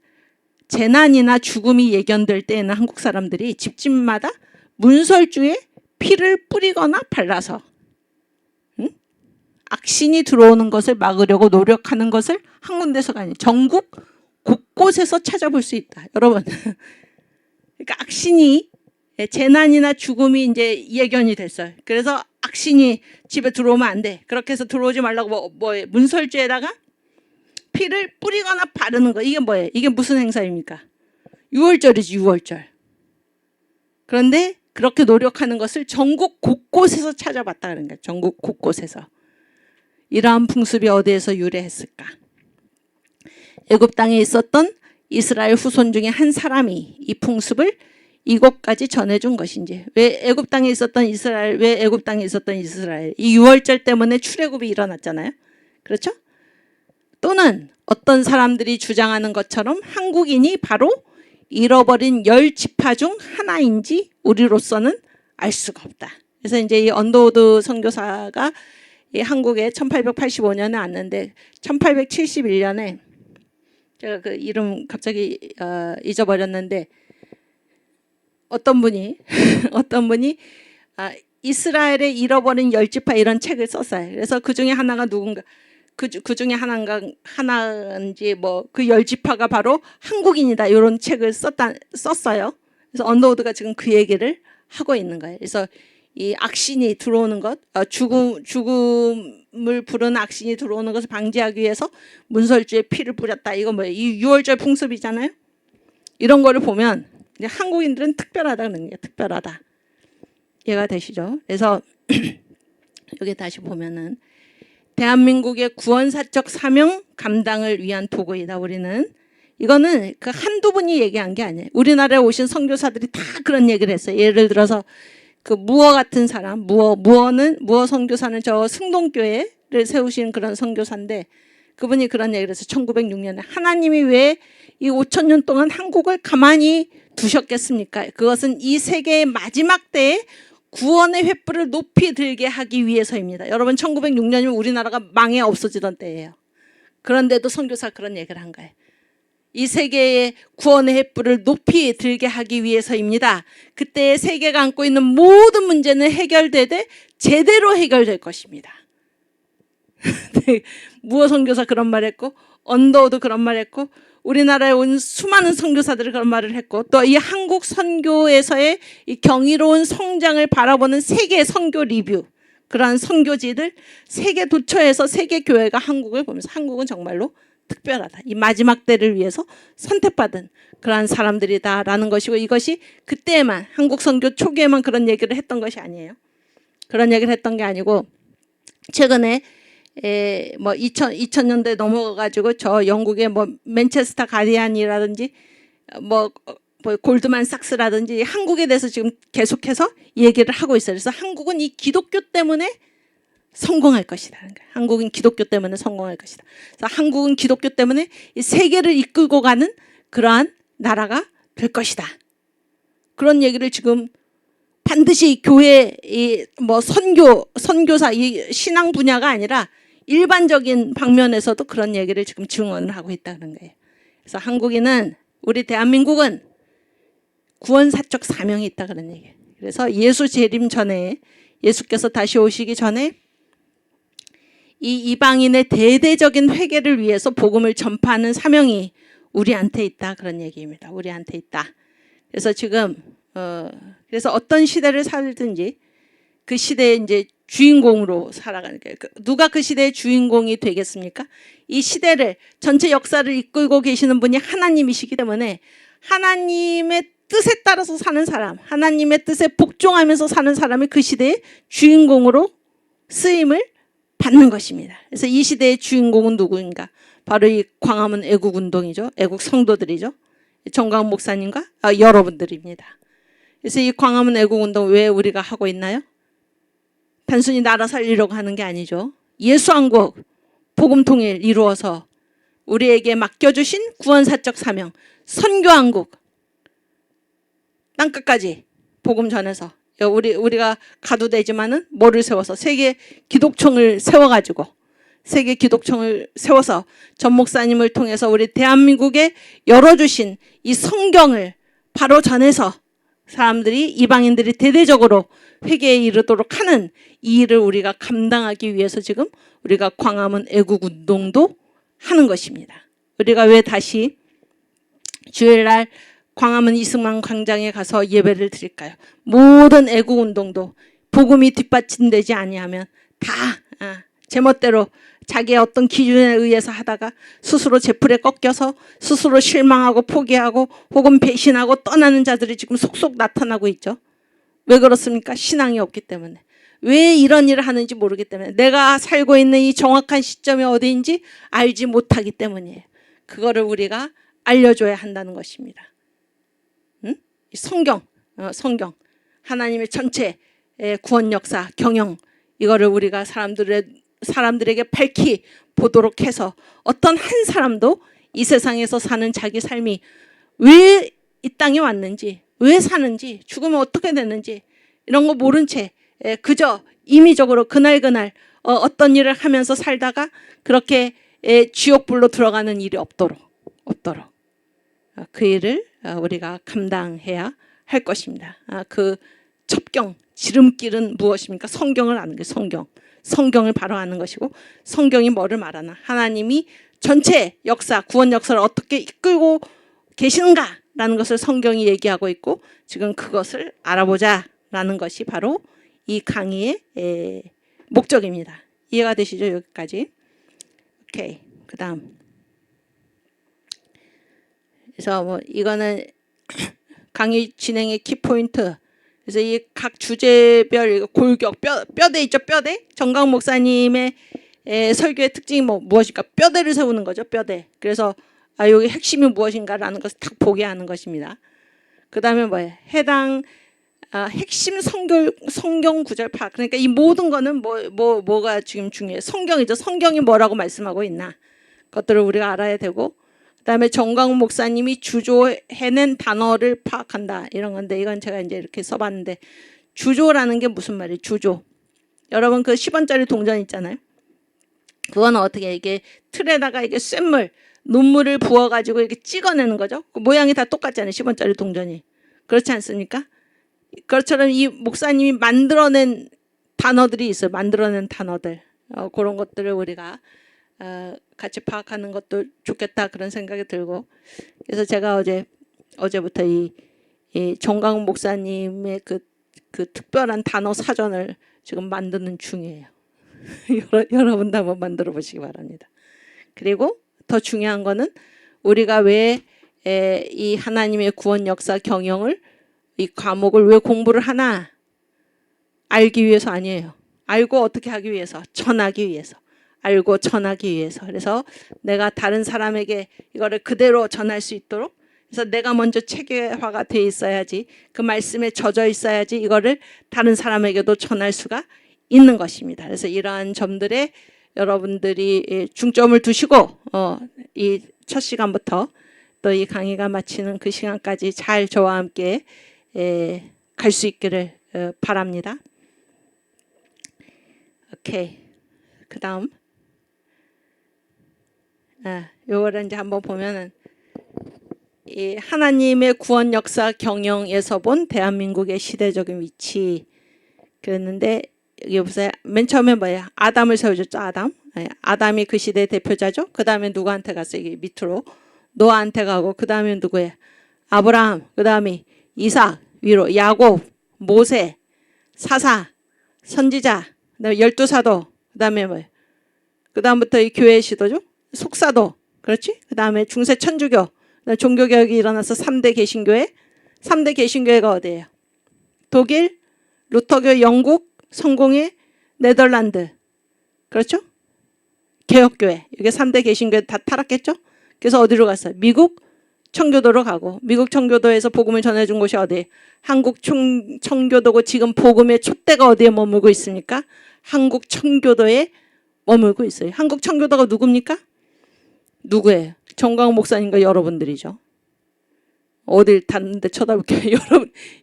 재난이나 죽음이 예견될 때에는 한국 사람들이 집집마다 문설주에 피를 뿌리거나 발라서 악신이 들어오는 것을 막으려고 노력하는 것을 한 군데서가 아니에요. 전국 곳곳에서 찾아볼 수 있다. 여러분, 그러니까 악신이 재난이나 죽음이 이제 예견이 됐어요. 그래서 악신이 집에 들어오면 안 돼. 그렇게 해서 들어오지 말라고 문설주에다가 피를 뿌리거나 바르는 거. 이게 뭐예요? 이게 무슨 행사입니까? 유월절이지, 유월절. 그런데 그렇게 노력하는 것을 전국 곳곳에서 찾아봤다 그런 거예요. 전국 곳곳에서. 이러한 풍습이 어디에서 유래했을까? 애굽 땅에 있었던 이스라엘 후손 중에 한 사람이 이 풍습을 이곳까지 전해준 것인지. 왜 애굽 땅에 있었던 이스라엘, 이 유월절 때문에 출애굽이 일어났잖아요. 그렇죠? 또는 어떤 사람들이 주장하는 것처럼 한국인이 바로 잃어버린 10지파 중 하나인지 우리로서는 알 수가 없다. 그래서 이제 이 언더우드 선교사가 이 한국에 1885년에 왔는데 1871년에 제가 그 이름 갑자기 잊어버렸는데 어떤 분이 이스라엘의 잃어버린 10지파 이런 책을 썼어요. 그래서 그 중에 하나가 누군가 그 중에 하나인지 뭐 그 10지파가 바로 한국인이다 이런 책을 썼어요. 그래서 언더우드가 지금 그 얘기를 하고 있는 거예요. 그래서 이 악신이 들어오는 것, 죽음을 부르는 악신이 들어오는 것을 방지하기 위해서 문설주에 피를 뿌렸다. 이거 뭐예요? 이 유월절 풍습이잖아요. 이런 거를 보면 이제 한국인들은 특별하다 그러는 게 특별하다. 이해가 되시죠? 그래서 여기 다시 보면은 대한민국의 구원사적 사명 감당을 위한 도구이다. 우리는 이거는 그 한두 분이 얘기한 게 아니에요. 우리나라에 오신 선교사들이 다 그런 얘기를 했어요. 예를 들어서 그 무어 같은 사람, 무어 선교사는 저 승동교회를 세우신 그런 선교사인데 그분이 그런 얘기를 해서 1906년에 하나님이 왜 이 5,000년 동안 한국을 가만히 두셨겠습니까? 그것은 이 세계의 마지막 때에 구원의 횃불을 높이 들게 하기 위해서입니다. 여러분 1906년이면 우리나라가 망해 없어지던 때예요. 그런데도 선교사 그런 얘기를 한 거예요. 이 세계의 구원의 횃불을 높이 들게 하기 위해서입니다. 그때 세계가 안고 있는 모든 문제는 해결되되 제대로 해결될 것입니다. 무어 선교사 그런 말 했고 언더우드 그런 말 했고 우리나라에 온 수많은 선교사들이 그런 말을 했고 또 이 한국 선교에서의 이 경이로운 성장을 바라보는 세계 선교 리뷰 그러한 선교지들 세계 도처에서 세계 교회가 한국을 보면서 한국은 정말로 특별하다. 이 마지막 때를 위해서 선택받은 그러한 사람들이다라는 것이고 이것이 그때만 한국 선교 초기에만 그런 얘기를 했던 것이 아니에요. 그런 얘기를 했던 게 아니고 최근에 뭐 2000년대 넘어가가지고 저 영국의 뭐 맨체스터 가디안이라든지 뭐 골드만삭스라든지 한국에 대해서 지금 계속해서 얘기를 하고 있어요. 그래서 한국은 이 기독교 때문에 성공할 것이다. 한국은 기독교 때문에 성공할 것이다. 그래서 한국은 기독교 때문에 이 세계를 이끌고 가는 그러한 나라가 될 것이다. 그런 얘기를 지금 반드시 교회 뭐 선교사 이 신앙 분야가 아니라 일반적인 방면에서도 그런 얘기를 지금 증언을 하고 있다는 거예요. 그래서 한국인은 우리 대한민국은 구원사적 사명이 있다 그런 얘기예요. 그래서 예수 재림 전에 예수께서 다시 오시기 전에 이 이방인의 대대적인 회개를 위해서 복음을 전파하는 사명이 우리한테 있다 그런 얘기입니다. 우리한테 있다. 그래서 지금 그래서 어떤 시대를 살든지 그 시대의 이제 주인공으로 살아가는 거예요. 누가 그 시대의 주인공이 되겠습니까? 이 시대를 전체 역사를 이끌고 계시는 분이 하나님이시기 때문에 하나님의 뜻에 따라서 사는 사람, 하나님의 뜻에 복종하면서 사는 사람이 그 시대의 주인공으로 쓰임을 받는 것입니다. 그래서 이 시대의 주인공은 누구인가? 바로 이 광화문 애국운동이죠. 애국 성도들이죠. 정광훈 목사님과 여러분들입니다. 그래서 이 광화문 애국운동 왜 우리가 하고 있나요? 단순히 나라 살리려고 하는 게 아니죠. 예수왕국 복음통일 이루어서 우리에게 맡겨주신 구원사적 사명 선교왕국 땅끝까지 복음 전해서 우리가 가도 되지만은 뭐를 세워서 세계 기독총을 세워가지고 세계 기독총을 세워서 전 목사님을 통해서 우리 대한민국에 열어주신 이 성경을 바로 전해서 사람들이 이방인들이 대대적으로 회개에 이르도록 하는 이 일을 우리가 감당하기 위해서 지금 우리가 광화문 애국운동도 하는 것입니다. 우리가 왜 다시 주일날 광화문 이승만 광장에 가서 예배를 드릴까요? 모든 애국운동도 복음이 뒷받침되지 아니하면 다 제멋대로 자기의 어떤 기준에 의해서 하다가 스스로 제풀에 꺾여서 스스로 실망하고 포기하고 혹은 배신하고 떠나는 자들이 지금 속속 나타나고 있죠. 왜 그렇습니까? 신앙이 없기 때문에. 왜 이런 일을 하는지 모르기 때문에. 내가 살고 있는 이 정확한 시점이 어디인지 알지 못하기 때문이에요. 그거를 우리가 알려줘야 한다는 것입니다. 응? 성경 하나님의 전체 구원 역사 경영 이거를 우리가 사람들에게 밝히 보도록 해서 어떤 한 사람도 이 세상에서 사는 자기 삶이 왜 이 땅에 왔는지 왜 사는지 죽으면 어떻게 되는지 이런 거 모른 채 그저 임의적으로 그날 어떤 일을 하면서 살다가 그렇게 지옥불로 들어가는 일이 없도록 그 일을 우리가 감당해야 할 것입니다. 그 첩경 지름길은 무엇입니까? 성경을 아는 게 성경을 바로 아는 것이고 성경이 뭐를 말하나 하나님이 전체 역사 구원 역사를 어떻게 이끌고 계시는가라는 것을 성경이 얘기하고 있고 지금 그것을 알아보자라는 것이 바로 이 강의의 목적입니다. 이해가 되시죠? 여기까지. 오케이. 그다음. 그래서 뭐 이거는 강의 진행의 키포인트. 그래서 이 각 주제별 골격 뼈대 있죠? 뼈대. 정강 목사님의 설교의 특징이 무엇일까? 뼈대를 세우는 거죠. 뼈대. 그래서 여기 핵심이 무엇인가라는 것을 딱 보게 하는 것입니다. 그 다음에 뭐예요? 해당 핵심 성경 구절 파악. 그러니까 이 모든 거는 뭐가 지금 중요해요? 성경이죠. 성경이 뭐라고 말씀하고 있나? 그것들을 우리가 알아야 되고 그 다음에 정광훈 목사님이 주조해낸 단어를 파악한다. 이런 건데 이건 제가 이제 이렇게 써봤는데 주조라는 게 무슨 말이에요? 주조. 여러분 그 10원짜리 동전 있잖아요. 그건 어떻게 이게 틀에다가 이게 쇳물, 눈물을 부어가지고 이렇게 찍어내는 거죠. 그 모양이 다 똑같잖아요. 10원짜리 동전이. 그렇지 않습니까? 그것처럼 이 목사님이 만들어낸 단어들이 있어요. 만들어낸 단어들. 그런 것들을 우리가 같이 파악하는 것도 좋겠다 그런 생각이 들고 그래서 제가 어제부터 이 정광훈 목사님의 그 특별한 단어 사전을 지금 만드는 중이에요. 여러분도 한번 만들어 보시기 바랍니다. 그리고 더 중요한 거는 우리가 왜 이 하나님의 구원 역사 경영을 이 과목을 왜 공부를 하나 알기 위해서 아니에요. 알고 어떻게 하기 위해서? 전하기 위해서. 알고 전하기 위해서. 그래서 내가 다른 사람에게 이거를 그대로 전할 수 있도록, 그래서 내가 먼저 체계화가 돼 있어야지, 그 말씀에 젖어 있어야지 이거를 다른 사람에게도 전할 수가 있는 것입니다. 그래서 이러한 점들에 여러분들이 중점을 두시고 이 첫 시간부터 또 이 강의가 마치는 그 시간까지 잘 저와 함께 갈 수 있기를 바랍니다. 오케이. 그 다음 요거를 이제 한번 보면은 이 하나님의 구원 역사 경영에서 본 대한민국의 시대적인 위치 그랬는데, 여기 보세요. 맨 처음에 뭐예요? 아담을 세워줬죠. 아담이 그 시대의 대표자죠. 그 다음에 누구한테 갔어요? 이게 밑으로 노아한테 가고, 그 다음에 누구예요? 아브라함, 그 다음에 이삭, 위로 야곱, 모세, 사사, 선지자, 그 다음에 12사도, 그 다음에 뭐예요? 그 다음부터 이 교회의 시도죠. 속사도, 그렇지? 그 다음에 중세 천주교, 종교개혁이 일어나서 3대 개신교회. 3대 개신교회가 어디예요? 독일, 루터교, 영국, 성공회, 네덜란드. 그렇죠? 개혁교회. 이게 3대 개신교회 다 타락했죠? 그래서 어디로 갔어요? 미국 청교도로 가고, 미국 청교도에서 복음을 전해준 곳이 어디예요? 한국 청교도고, 지금 복음의 촛대가 어디에 머물고 있습니까? 한국 청교도에 머물고 있어요. 한국 청교도가 누굽니까? 누구예요? 정광훈 목사님과 여러분들이죠. 어딜 닿는데 쳐다볼게요.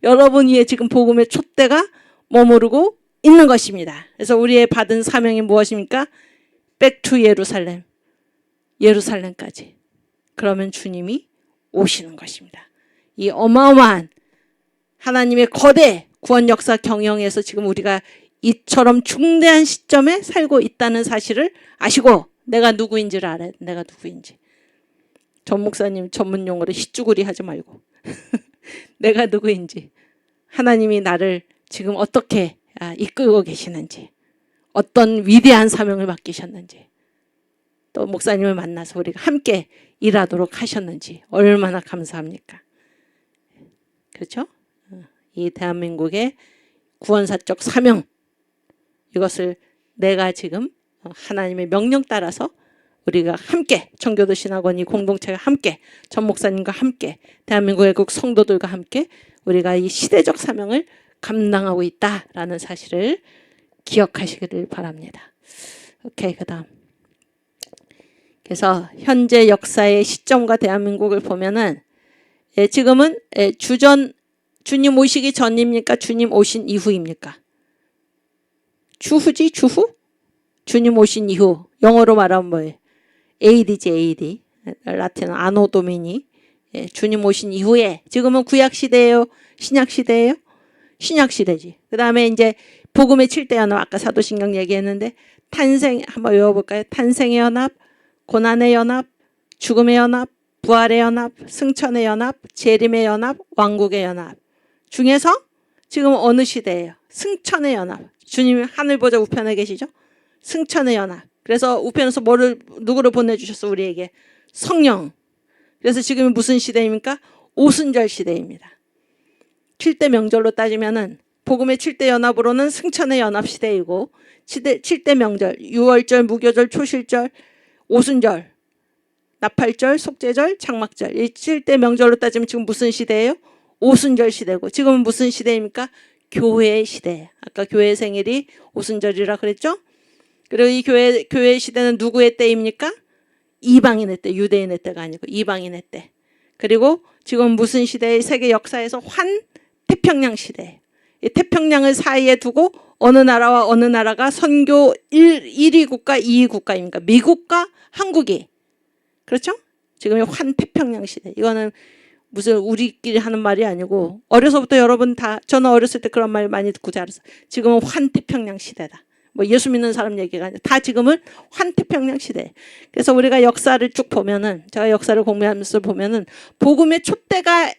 여러분 위에 지금 복음의 촛대가 머무르고 있는 것입니다. 그래서 우리의 받은 사명이 무엇입니까? Back to 예루살렘. 예루살렘까지. 그러면 주님이 오시는 것입니다. 이 어마어마한 하나님의 거대 구원 역사 경영에서 지금 우리가 이처럼 중대한 시점에 살고 있다는 사실을 아시고, 내가 누구인지를 알아야 돼. 내가 누구인지. 전 목사님 전문 용어로 휘쭈구리 하지 말고 내가 누구인지, 하나님이 나를 지금 어떻게 이끌고 계시는지, 어떤 위대한 사명을 맡기셨는지, 또 목사님을 만나서 우리가 함께 일하도록 하셨는지 얼마나 감사합니까? 그렇죠? 이 대한민국의 구원사적 사명, 이것을 내가 지금 하나님의 명령 따라서 우리가 함께, 청교도 신학원이 공동체가 함께, 전 목사님과 함께, 대한민국의 국 성도들과 함께 우리가 이 시대적 사명을 감당하고 있다라는 사실을 기억하시기를 바랍니다. 오케이, 그 다음. 그래서 현재 역사의 시점과 대한민국을 보면은 지금은 주님 오시기 전입니까? 주님 오신 이후입니까? 주후지, 주후? 주님 오신 이후. 영어로 말하면 뭐예요? AD지, AD. 라틴어 아노 도미니. 주님 오신 이후에, 지금은 구약 시대예요? 신약 시대예요? 신약 시대지. 그 다음에 이제 복음의 7대 연합, 아까 사도신경 얘기했는데, 탄생, 한번 외워볼까요? 탄생의 연합, 고난의 연합, 죽음의 연합, 부활의 연합, 승천의 연합, 재림의 연합, 왕국의 연합 중에서 지금 어느 시대예요? 승천의 연합. 주님이 하늘 보좌 우편에 계시죠? 승천의 연합. 그래서 우편에서 누구를 보내주셨어? 우리에게 성령. 그래서 지금은 무슨 시대입니까? 오순절 시대입니다. 7대 명절로 따지면은 복음의 7대 연합으로는 승천의 연합 시대이고, 7대 명절, 유월절, 무교절, 초실절, 오순절, 나팔절, 속죄절, 장막절, 이 7대 명절로 따지면 지금 무슨 시대예요? 오순절 시대고, 지금은 무슨 시대입니까? 교회의 시대. 아까 교회 생일이 오순절이라 그랬죠? 그리고 이 교회 시대는 누구의 때입니까? 이방인의 때, 유대인의 때가 아니고 이방인의 때. 그리고 지금 무슨 시대의 세계 역사에서 태평양 시대. 이 태평양을 사이에 두고 어느 나라와 어느 나라가 선교 1위 국가, 2위 국가입니까? 미국과 한국이. 그렇죠? 지금의 태평양 시대. 이거는 무슨 우리끼리 하는 말이 아니고, 어려서부터 여러분 다, 저는 어렸을 때 그런 말 많이 듣고 자랐어요. 지금은 태평양 시대다. 뭐 예수 믿는 사람 얘기가 아니라 다 지금은 태평양 시대. 그래서 우리가 역사를 쭉 보면은, 제가 역사를 공부하면서 보면은 복음의 촛대가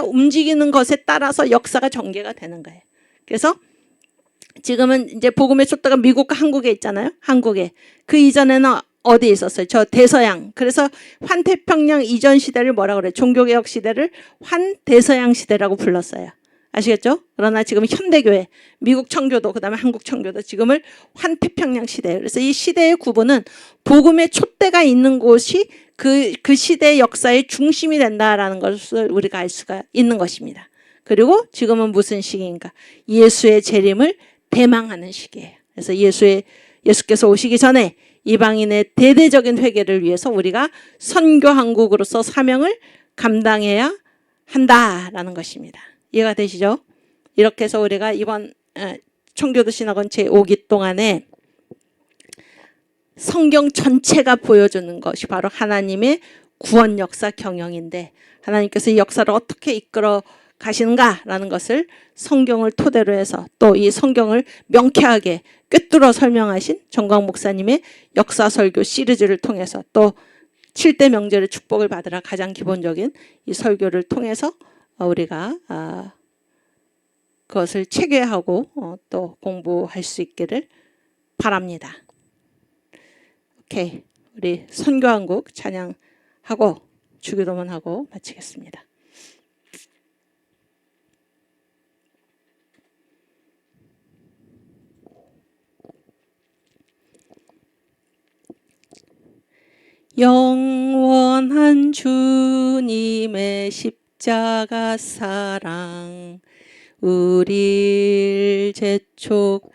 움직이는 것에 따라서 역사가 전개가 되는 거예요. 그래서 지금은 이제 복음의 촛대가 미국과 한국에 있잖아요. 한국에. 그 이전에는 어디에 있었어요? 저 대서양. 그래서 환태평양 이전 시대를 뭐라 그래요? 종교개혁 시대를 환대서양 시대라고 불렀어요. 아시겠죠? 그러나 지금 현대교회, 미국 청교도, 그 다음에 한국 청교도, 지금을 환태평양 시대. 그래서 이 시대의 구분은 복음의 촛대가 있는 곳이 그 시대의 역사의 중심이 된다라는 것을 우리가 알 수가 있는 것입니다. 그리고 지금은 무슨 시기인가? 예수의 재림을 대망하는 시기예요. 그래서 예수께서 오시기 전에 이방인의 대대적인 회개를 위해서 우리가 선교한국으로서 사명을 감당해야 한다라는 것입니다. 이해가 되시죠? 이렇게 해서 우리가 이번 청교도 신학원 제5기 동안에 성경 전체가 보여주는 것이 바로 하나님의 구원 역사 경영인데, 하나님께서 이 역사를 어떻게 이끌어 가시는가라는 것을 성경을 토대로 해서, 또 이 성경을 명쾌하게 꿰뚫어 설명하신 정광 목사님의 역사 설교 시리즈를 통해서, 또 7대 명절의 축복을 받으라 가장 기본적인 이 설교를 통해서 우리가 그것을 체계하고 또 공부할 수 있기를 바랍니다. 오케이, 우리 선교한국 찬양하고 주기도문하고 마치겠습니다. 영원한 주님의 십자가 사랑 우리를 재촉하시네.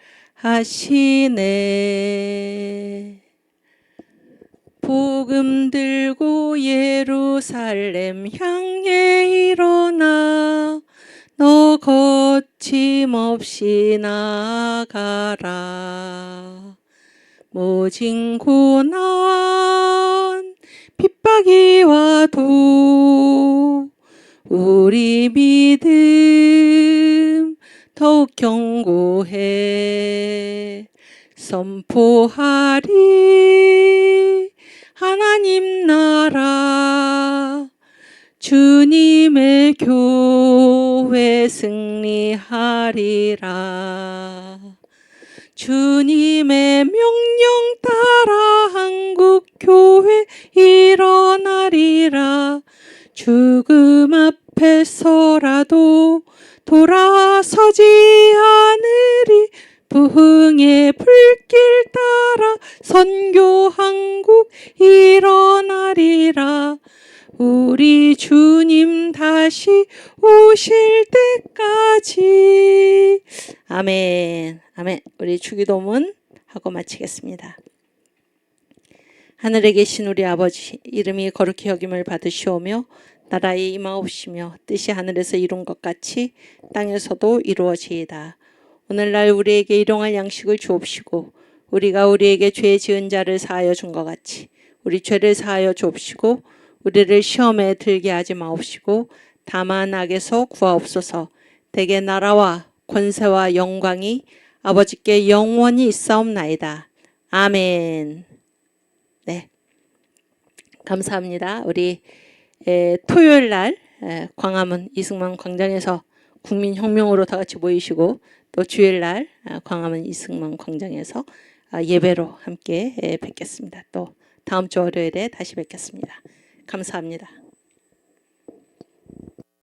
복음 들고 예루살렘 향해 일어나 너 거침없이 나아가라. 모진 고난 핍박이 와도 우리 믿음 더욱 견고해 선포하리. 하나님 나라 주님의 교회 승리하리라. 주님의 명령 따라 한국 교회 일어나리라. 죽음 앞에서라도 돌아서지 않으리. 부흥의 불길 따라 선교 한국 일어나리라. 우리 주님 다시 오실 때까지. 아멘. 아멘. 우리 주기도문 하고 마치겠습니다. 하늘에 계신 우리 아버지, 이름이 거룩히 여김을 받으시오며 나라의 임하옵시며 뜻이 하늘에서 이룬 것 같이 땅에서도 이루어지이다. 오늘날 우리에게 일용할 양식을 주옵시고 우리가 우리에게 죄 지은 자를 사하여 준 것 같이 우리 죄를 사하여 주옵시고 우리를 시험에 들게 하지 마옵시고 다만 악에서 구하옵소서. 대개 나라와 권세와 영광이 아버지께 영원히 있사옵나이다. 아멘. 네, 감사합니다. 우리 토요일 날 광화문 이승만 광장에서 국민혁명으로 다 같이 모이시고, 또 주일 날 광화문 이승만 광장에서 예배로 함께 뵙겠습니다. 또 다음 주 월요일에 다시 뵙겠습니다. 감사합니다.